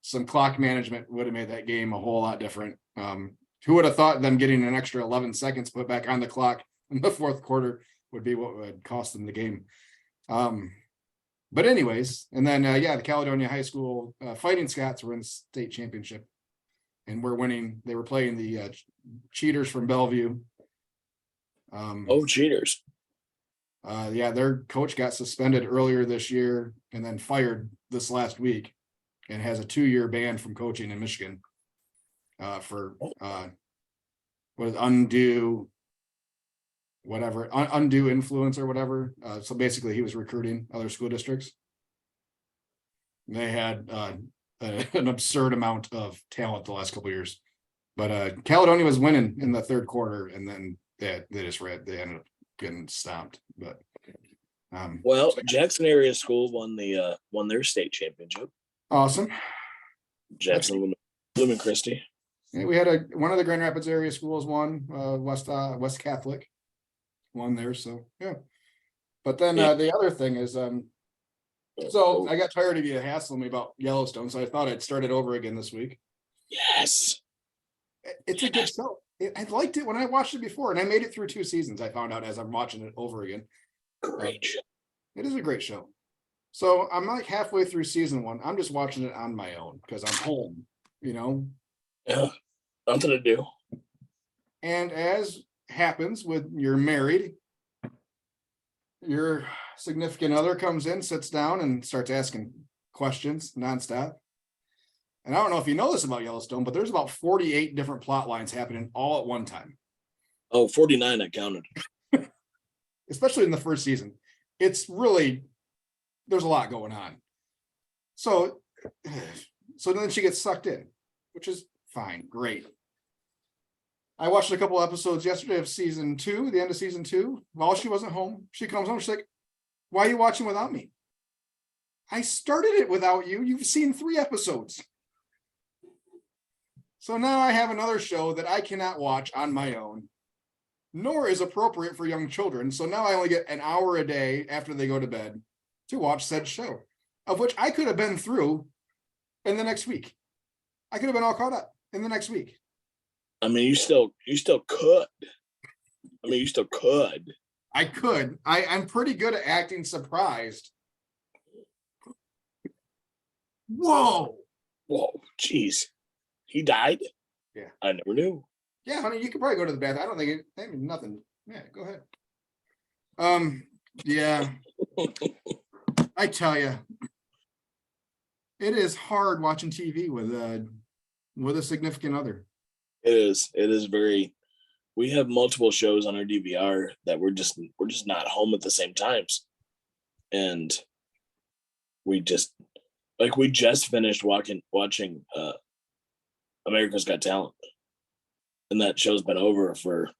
some clock management would have made that game a whole lot different. Who would have thought them getting an extra 11 seconds put back on the clock in the fourth quarter would be what would cost them the game. But anyways, and then, the Caledonia High School Fighting Scots were in the state championship and we're winning. They were playing the Cheaters from Bellevue. Cheaters. Their coach got suspended earlier this year and then fired this last week and has a 2-year ban from coaching in Michigan for undue influence or whatever. So basically he was recruiting other school districts. They had an absurd amount of talent the last couple of years, but Caledonia was winning in the third quarter and then they ended up getting stomped. But Jackson area school won their state championship. Awesome. Jackson Lumen Christi. Yeah, we had one of the Grand Rapids area schools won, West Catholic won there. So yeah. But then the other thing is so I got tired of you hassling me about Yellowstone, so I thought I'd start it over again this week. Yes. It's a good show. I liked it when I watched it before, and I made it through 2 seasons. I found out as I'm watching it over again. Great show. It is a great show. So I'm like halfway through season 1. I'm just watching it on my own because I'm home, Yeah, nothing to do. And as happens when you're married, your significant other comes in, sits down, and starts asking questions nonstop. And I don't know if you know this about Yellowstone, but there's about 48 different plot lines happening all at one time. 49 I counted. Especially in the first season. It's really, there's a lot going on. So then she gets sucked in, which is fine, great. I watched a couple episodes yesterday of season 2, the end of season 2. While she wasn't home, she comes home, she's like, why are you watching without me? I started it without you. You've seen 3 episodes. So now I have another show that I cannot watch on my own, nor is appropriate for young children. So now I only get an hour a day after they go to bed to watch said show, of which I could have been through in the next week. I could have been all caught up in the next week. I mean, you still could. I mean, you still could. I could. I'm pretty good at acting surprised. Whoa. Geez. He died? Yeah. I never knew. Yeah, honey, you could probably go to the bathroom. I don't think nothing. Yeah, go ahead. Yeah. I tell you, it is hard watching TV with a significant other. It is. It is very. We have multiple shows on our DVR that we're just not home at the same times, and we just finished watching America's Got Talent, and that show's been over for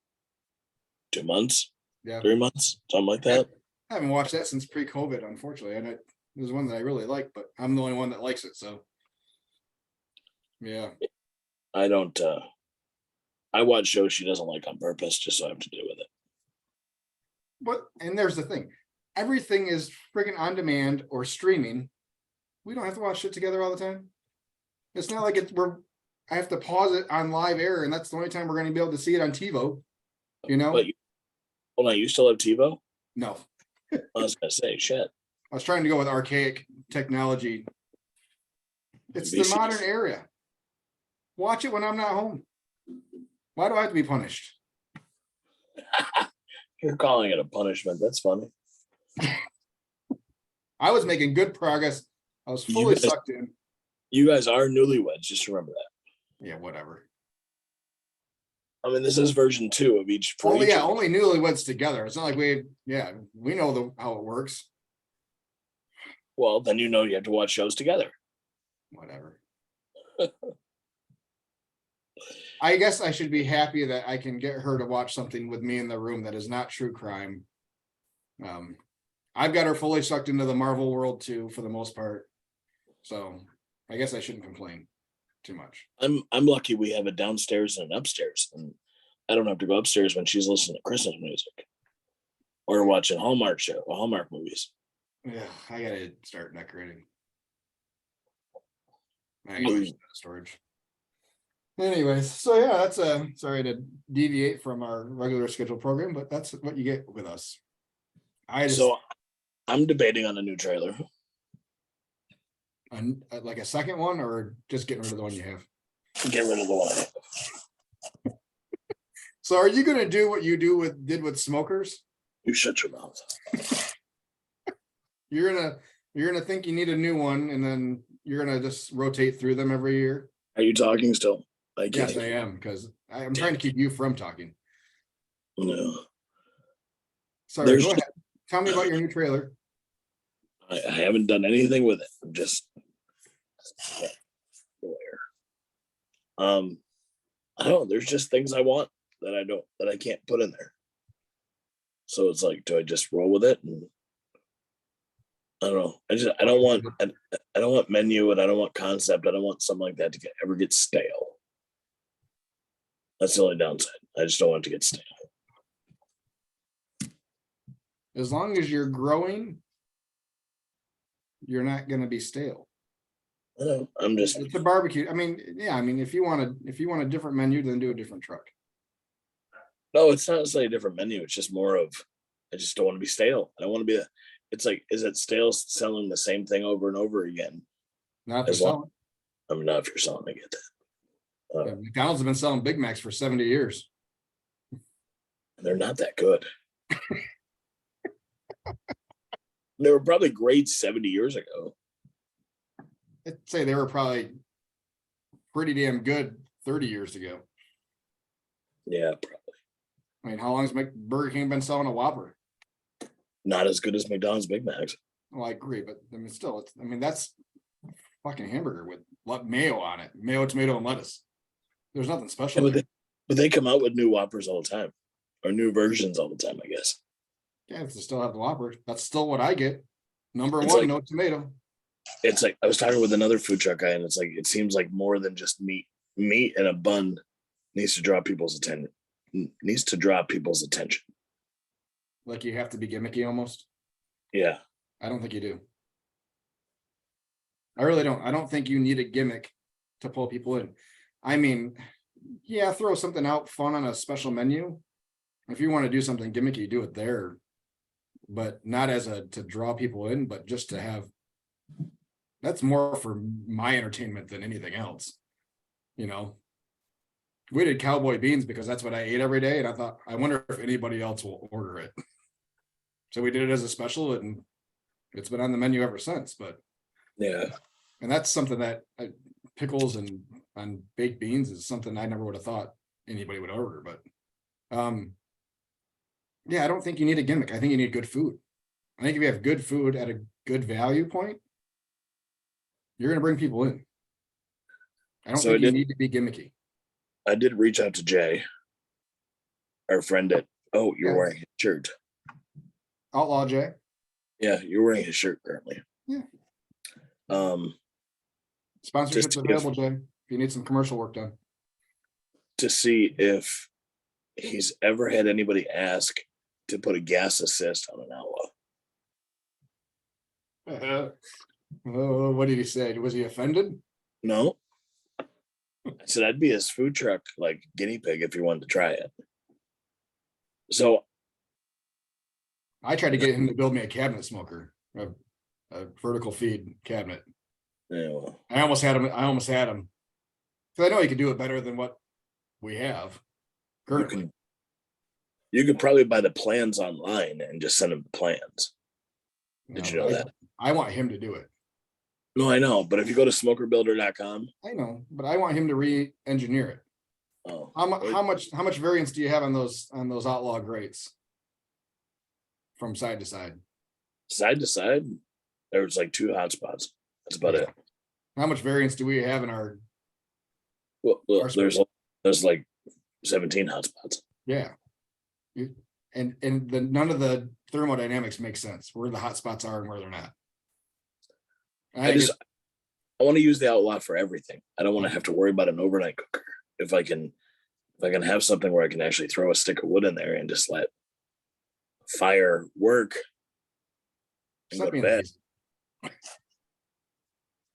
2 months, 3 months, something like that. I haven't watched that since pre-COVID, unfortunately, and it was one that I really like, but I'm the only one that likes it, so yeah. I don't. I watch shows she doesn't like on purpose, just so I have to deal with it. But and there's the thing, everything is friggin' on demand or streaming. We don't have to watch shit together all the time. It's not like I have to pause it on live air, and that's the only time we're going to be able to see it on TiVo. You know? But hold on, you still have TiVo? No. I was gonna say, shit. I was trying to go with archaic technology. It's the modern era. Watch it when I'm not home. Why do I have to be punished? You're calling it a punishment. That's funny. I was making good progress. I was fully sucked in. You guys are newlyweds. Just remember that. Yeah, whatever. I mean, this is version 2 of each. Only newlyweds together. It's not like we know how it works. Well, then you have to watch shows together. Whatever. I guess I should be happy that I can get her to watch something with me in the room that is not true crime. I've got her fully sucked into the Marvel world too, for the most part. So I guess I shouldn't complain too much. I'm lucky we have a downstairs and an upstairs, and I don't have to go upstairs when she's listening to Christmas music or watching Hallmark movies. Yeah, I gotta start decorating. I gotta storage. Anyways, so yeah, that's sorry to deviate from our regular scheduled program, but that's what you get with us. I'm debating on a new trailer. Like a second one, or just getting rid of the one you have? Get rid of the one I have. So are you gonna do what you did with smokers? You shut your mouth. You're gonna think you need a new one, and then you're gonna just rotate through them every year. Are you talking still? Yes, I am, because I'm trying to keep you from talking. No. Sorry, go ahead. Tell me about your new trailer. I haven't done anything with it. I'm just I don't know. There's just things I want that I can't put in there. So it's like, do I just roll with it? And I don't know. I don't want menu, and I don't want concept. I don't want something like that to ever get stale. That's the only downside. I just don't want it to get stale. As long as you're growing, you're not going to be stale. I know. It's a barbecue. I mean, yeah. I mean, if you want a different menu, then do a different truck. No, it's not necessarily a different menu. It's just more of, I just don't want to be stale. I don't want to be it's like, is it stale selling the same thing over and over again? Not if you're selling. I mean, not if you're selling, I get that. Yeah, McDonald's have been selling Big Macs for 70 years. They're not that good. They were probably great 70 years ago. I'd say they were probably pretty damn good 30 years ago. Yeah, probably. I mean, how long has Burger King been selling a Whopper? Not as good as McDonald's Big Macs. Well, I agree, but I mean, still, that's a fucking hamburger with mayo on it, mayo, tomato, and lettuce. There's nothing Yeah, special. but there. they come out with new Whoppers all the time, or new versions all the time, I guess. Yeah, if they still have the Whopper, that's still what I get. Number It's one, like- no tomato. It's like I was talking with another food truck guy, and it's like it seems like more than just meat. Meat and a bun needs to draw people's attention. Needs to draw people's attention. Like you have to be gimmicky almost. Yeah, I don't think you do. I really don't. I don't think you need a gimmick to pull people in. I mean, yeah, throw something out fun on a special menu. If you want to do something gimmicky, do it there. But not as a to draw people in, but just to have that's more for my entertainment than anything else. You know. We did cowboy beans because that's what I ate every day, and I thought, I wonder if anybody else will order it. So we did it as a special, and it's been on the menu ever since. But yeah. and that's something that pickles and on baked beans is something I never would have thought anybody would order. But yeah, I don't think you need a gimmick. I think you need good food. I think if you have good food at a good value point, you're going to bring people in. I don't So think it you did- need to be gimmicky. I did reach out to Jay, our friend at. Oh, you're Yeah. wearing his shirt. Outlaw Jay. Yeah, you're wearing his shirt currently. Yeah. Just Sponsorships to available, Jay. If you need some commercial work done. To see if he's ever had anybody ask to put a gas assist on an outlaw. What did he say? Was he offended? No. I said I'd be his food truck like guinea pig if you wanted to try it. So I tried to get him to build me a cabinet smoker, a vertical feed cabinet. yeah, well, I almost had him. Because I know he could do it better than what we have currently. you could probably buy the plans online and just send him the plans. Did you know that? I want him to do it. No, I know, but if you go to smokerbuilder.com, I know, but I want him to re-engineer it. oh, How much variance do you have on those outlaw grates? From side to side. side to side, there was like 2 hotspots. That's about it. How much variance do we have in our Well, Our there's like 17 hotspots. yeah. And none of the thermodynamics make sense where the hot spots are and where they're not. I want to use the outlaw for everything. I don't want to have to worry about an overnight cooker. If I can have something where I can actually throw a stick of wood in there and just let fire work and go to bed.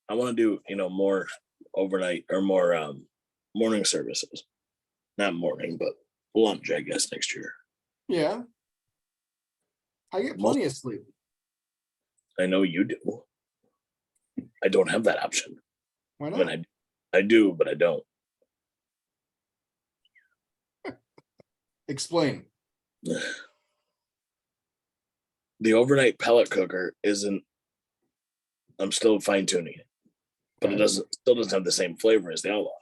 I want to do, more overnight or more morning services. Not morning, but lunch, I guess, next year. Yeah. I get plenty of sleep. I know you do. I don't have that option. Why I not? mean, I do, but I don't. Explain. The overnight pellet cooker isn't. I'm still fine tuning it, but it still doesn't have the same flavor as the outlaw.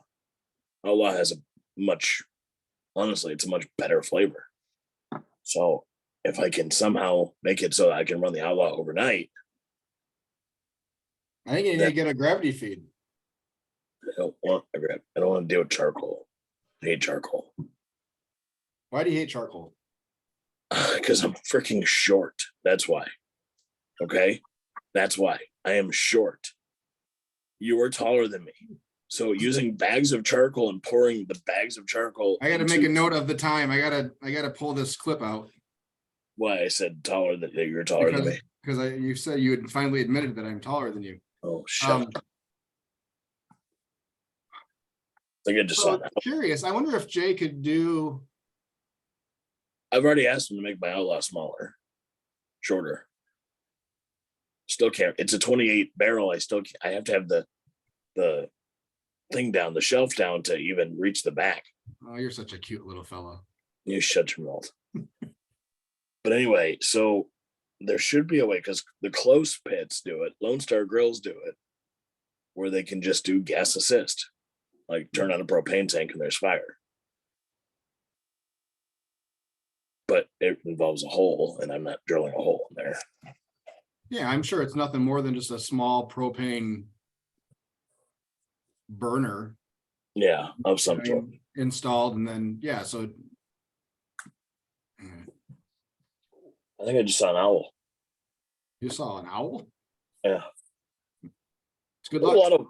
Outlaw has honestly, it's a much better flavor. So if I can somehow make it so I can run the outlaw overnight, I think you need to get a gravity feed. I don't want to deal with charcoal. I hate charcoal. Why do you hate charcoal? Because I'm freaking short. That's why. Okay. That's why I am short. You are taller than me. So using bags of charcoal and pouring the bags of charcoal. I got to make a note of the time. I gotta pull this clip out. Why I said that you're taller than me. Because you said you had finally admitted that I'm taller than you. Oh, shut up. I think I just saw So that. curious. I wonder if Jay could do. I've already asked him to make my outlaw smaller, shorter. Still can't. It's a 28 barrel. I have to have the thing down, the shelf down to even reach the back. Oh, you're such a cute little fella. You shut your mouth. But anyway, so there should be a way because the close pits do it. Lone Star Grills do it, where they can just do gas assist, like turn on a propane tank and there's fire. But it involves a hole, and I'm not drilling a hole in there. Yeah, I'm sure it's nothing more than just a small propane burner Yeah, of some sort. installed, and then, yeah, so. I think I just saw an owl. You saw an owl? Yeah. It's good We have a luck. lot of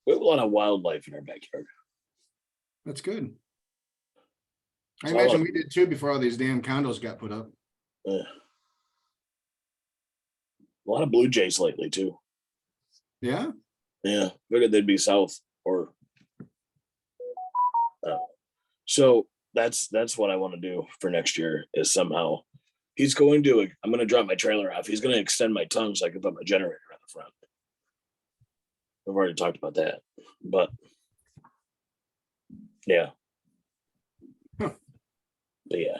we have a lot of wildlife in our backyard. That's good. I So I imagine like- we did too before all these damn condos got put up. Yeah. A lot of blue jays lately too. Yeah, Yeah, figured they'd be south or. So that's what I want to do for next year is somehow he's going to. I'm going to drop my trailer off. He's going to extend my tongue so I can put my generator on the front. I've already talked about that, but yeah. Huh. But yeah.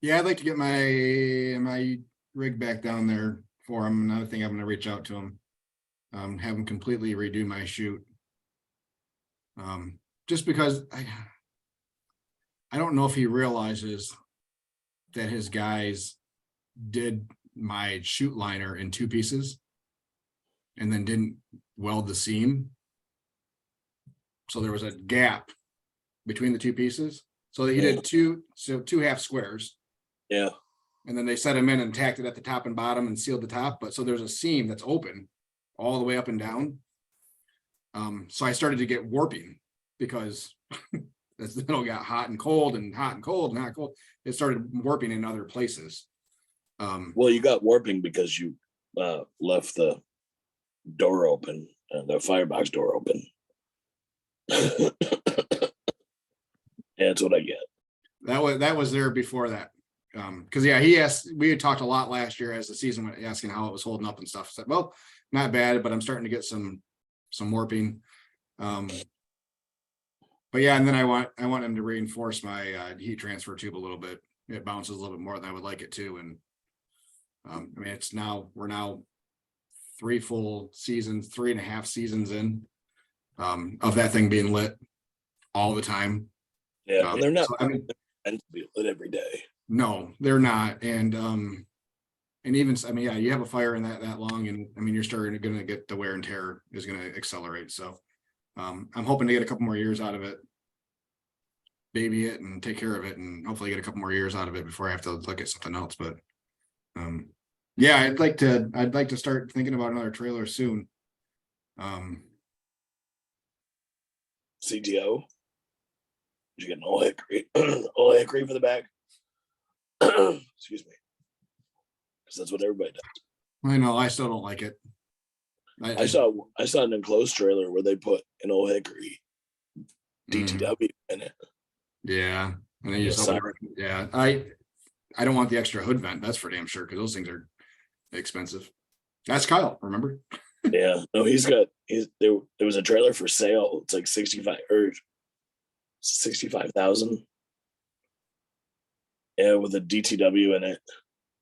yeah. I'd like to get my rig back down there for him. Another thing, I'm going to reach out to him, have him completely redo my chute. Just because I don't know if he realizes that his guys did my chute liner in 2 pieces and then didn't weld the seam. So there was a gap between the 2 pieces. So he did 2 half squares. Yeah. And then they set them in and tacked it at the top and bottom and sealed the top. But so there's a seam that's open all the way up and down. So I started to get warping because as the middle got hot and cold and hot and cold and hot and cold, it started warping in other places. Well, you got warping because you left the door open, the firebox door open. Yeah, that's what I get. That was there before that. Because yeah, he asked, we had talked a lot last year as the season went, asking how it was holding up and stuff. I said, well, not bad, but I'm starting to get some warping. But yeah, and then I want him to reinforce my heat transfer tube a little bit. It bounces a little bit more than I would like it to. And I mean, we're now 3 full seasons, 3.5 seasons in of that thing being lit all the time. Yeah, they're not So, I mean, meant to be lit every day. no, they're not. And even, I mean, yeah, you have a fire in that long, and I mean, you're starting to get the wear and tear is going to accelerate. So I'm hoping to get a couple more years out of it, baby it and take care of it, and hopefully get a couple more years out of it before I have to look at something else. But yeah, I'd like to start thinking about another trailer soon. CTO. Did you get an old hickory? Old hickory for the back? Excuse me. Because that's what everybody does. I know, I still don't like it. I saw an enclosed trailer where they put an old hickory DTW in it. Yeah, and then you just Yeah, open it. Yeah, I don't want the extra hood vent. That's for damn sure, because those things are expensive. That's Kyle, remember? Yeah, no, there was a trailer for sale. It's like 65,000. Yeah, with a DTW in it,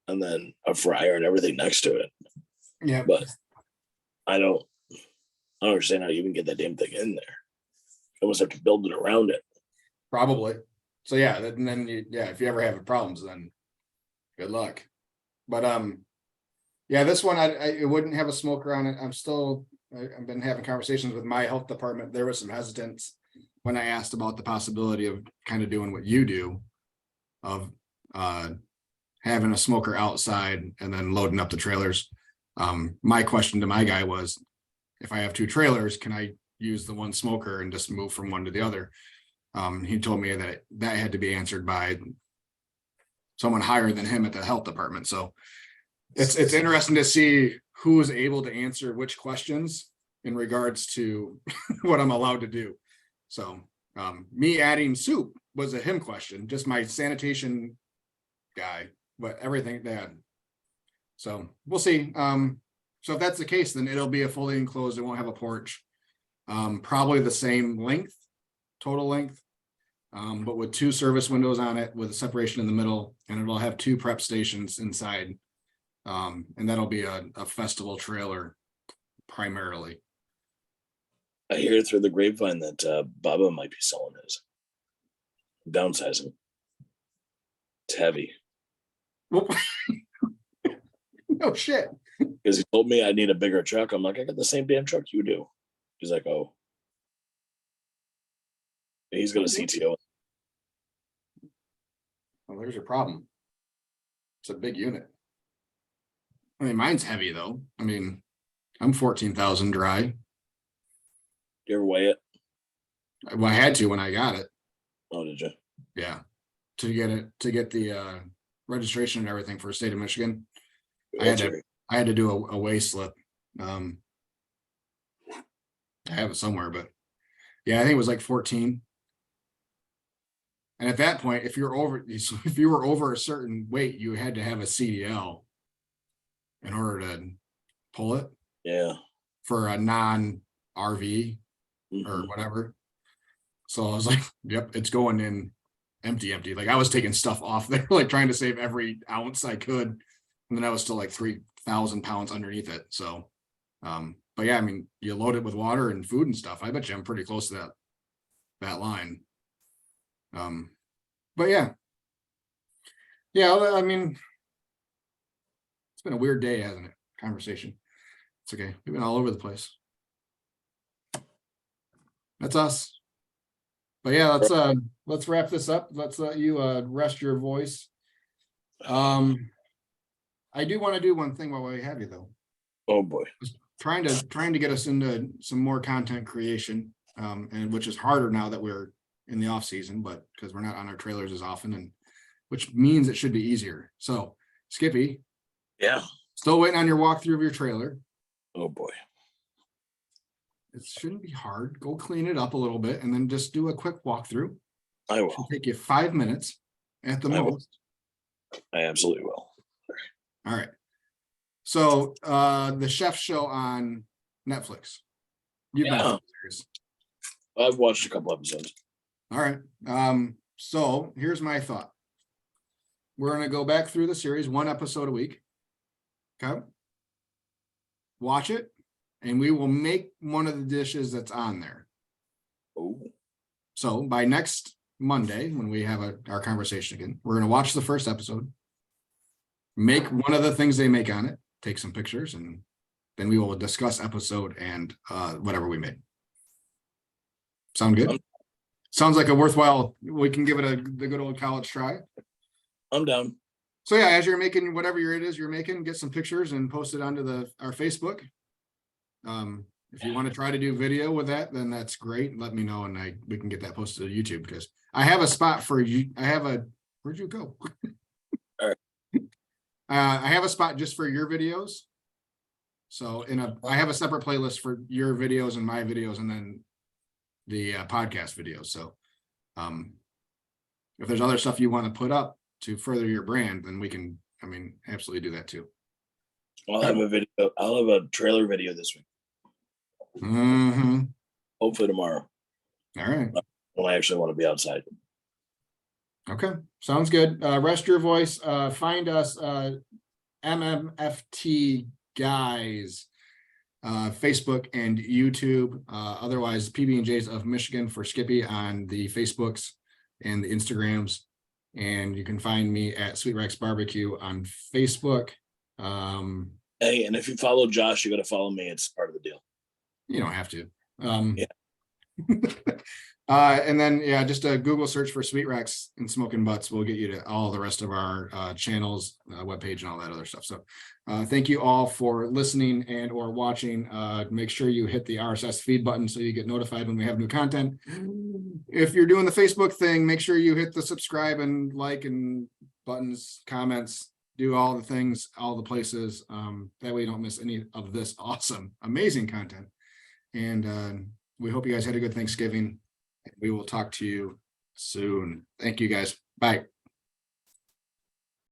and then a fryer and everything next to it. Yeah, But I don't understand how you even get that damn thing in there. You almost have to build it around it. probably. So yeah, and then if you ever have problems, then good luck. But yeah, this one it wouldn't have a smoker on it. I've been having conversations with my health department. There was some hesitance when I asked about the possibility of kind of doing what you do, of having a smoker outside and then loading up the trailers. My question to my guy was, if I have 2 trailers, can I use the one smoker and just move from one to the other? He told me that had to be answered by someone higher than him at the health department. So it's interesting to see who is able to answer which questions in regards to what I'm allowed to do. So me adding soup was a him question, just my sanitation guy, but everything that. So we'll see. So if that's the case, then it'll be a fully enclosed. It won't have a porch. Probably the same length, total length, but with 2 service windows on it with a separation in the middle, and it'll have 2 prep stations inside. And that'll be a festival trailer primarily. I hear through the grapevine that Baba might be selling his. Downsizing. It's heavy. No shit. Because he told me I need a bigger truck. I'm like, I got the same damn truck you do. He's like, oh. He's going to CTO. Well, there's your problem. It's a big unit. I mean, mine's heavy though. I mean, I'm 14,000 dry. You ever weigh it? Well, I had to when I got it. Oh, did you? Yeah. To get the registration and everything for the state of Michigan. I had to do a weigh slip. I have it somewhere, but yeah, I think it was like 14. And at that point, if you were over a certain weight, you had to have a CDL in order to pull it. Yeah. For a non-RV or whatever. So I was like, yep, it's going in empty. Like I was taking stuff off there, like trying to save every ounce I could. And then I was still like 3,000 pounds underneath it. So, but yeah, I mean, you load it with water and food and stuff. I bet you I'm pretty close to that line. But yeah, I mean, it's been a weird day, hasn't it? Conversation. It's okay. We've been all over the place. That's us. But yeah, let's wrap this up. Let's let you rest your voice. I do want to do one thing while we have you though. Oh boy. Trying to get us into some more content creation, and which is harder now that we're in the off season, but because we're not on our trailers as often, and which means it should be easier. So Skippy. Yeah. Still waiting on your walkthrough of your trailer. Oh boy. It shouldn't be hard. Go clean it up a little bit and then just do a quick walkthrough. I will. It'll take you 5 minutes at the most. I absolutely will. All right. So the chef show on Netflix. You've been serious. I've watched a couple episodes. All right. So here's my thought. We're going to go back through the series, 1 episode a week. Okay. Watch it, and we will make one of the dishes that's on there. Oh. So by next Monday, when we have our conversation again, we're going to watch the first episode, make one of the things they make on it, take some pictures, and then we will discuss episode and whatever we made. Sound good? Sounds like a worthwhile, we can give it the good old college try. I'm down. So yeah, as you're making whatever it is you're making, get some pictures and post it onto our Facebook. If you want to try to do video with that, then that's great. Let me know, and we can get that posted to YouTube, because I have a spot for you. Where'd you go? All right. I have a spot just for your videos. So I have a separate playlist for your videos and my videos, and then the podcast videos. So if there's other stuff you want to put up to further your brand, then we can, absolutely do that too. I'll have a video. I'll have a trailer video this week. Mm-hmm. Hopefully tomorrow. All right. When I actually want to be outside. Okay. Sounds good. Rest your voice. Find us MMFT Guys, Facebook and YouTube. Otherwise, PB&J's of Michigan for Skippy on the Facebooks and the Instagrams. And you can find me at Sweet Rex Barbecue on Facebook. Hey, and if you follow Josh, you got to follow me. It's part of the deal. You don't have to. Yeah. And then, just a Google search for Sweet Rex and Smoking Butts will get you to all the rest of our channels, webpage, and all that other stuff. So thank you all for listening and or watching. Make sure you hit the RSS feed button so you get notified when we have new content. If you're doing the Facebook thing, make sure you hit the subscribe and like and buttons, comments, do all the things, all the places. That way you don't miss any of this awesome, amazing content. And we hope you guys had a good Thanksgiving. We will talk to you soon. Thank you guys. Bye.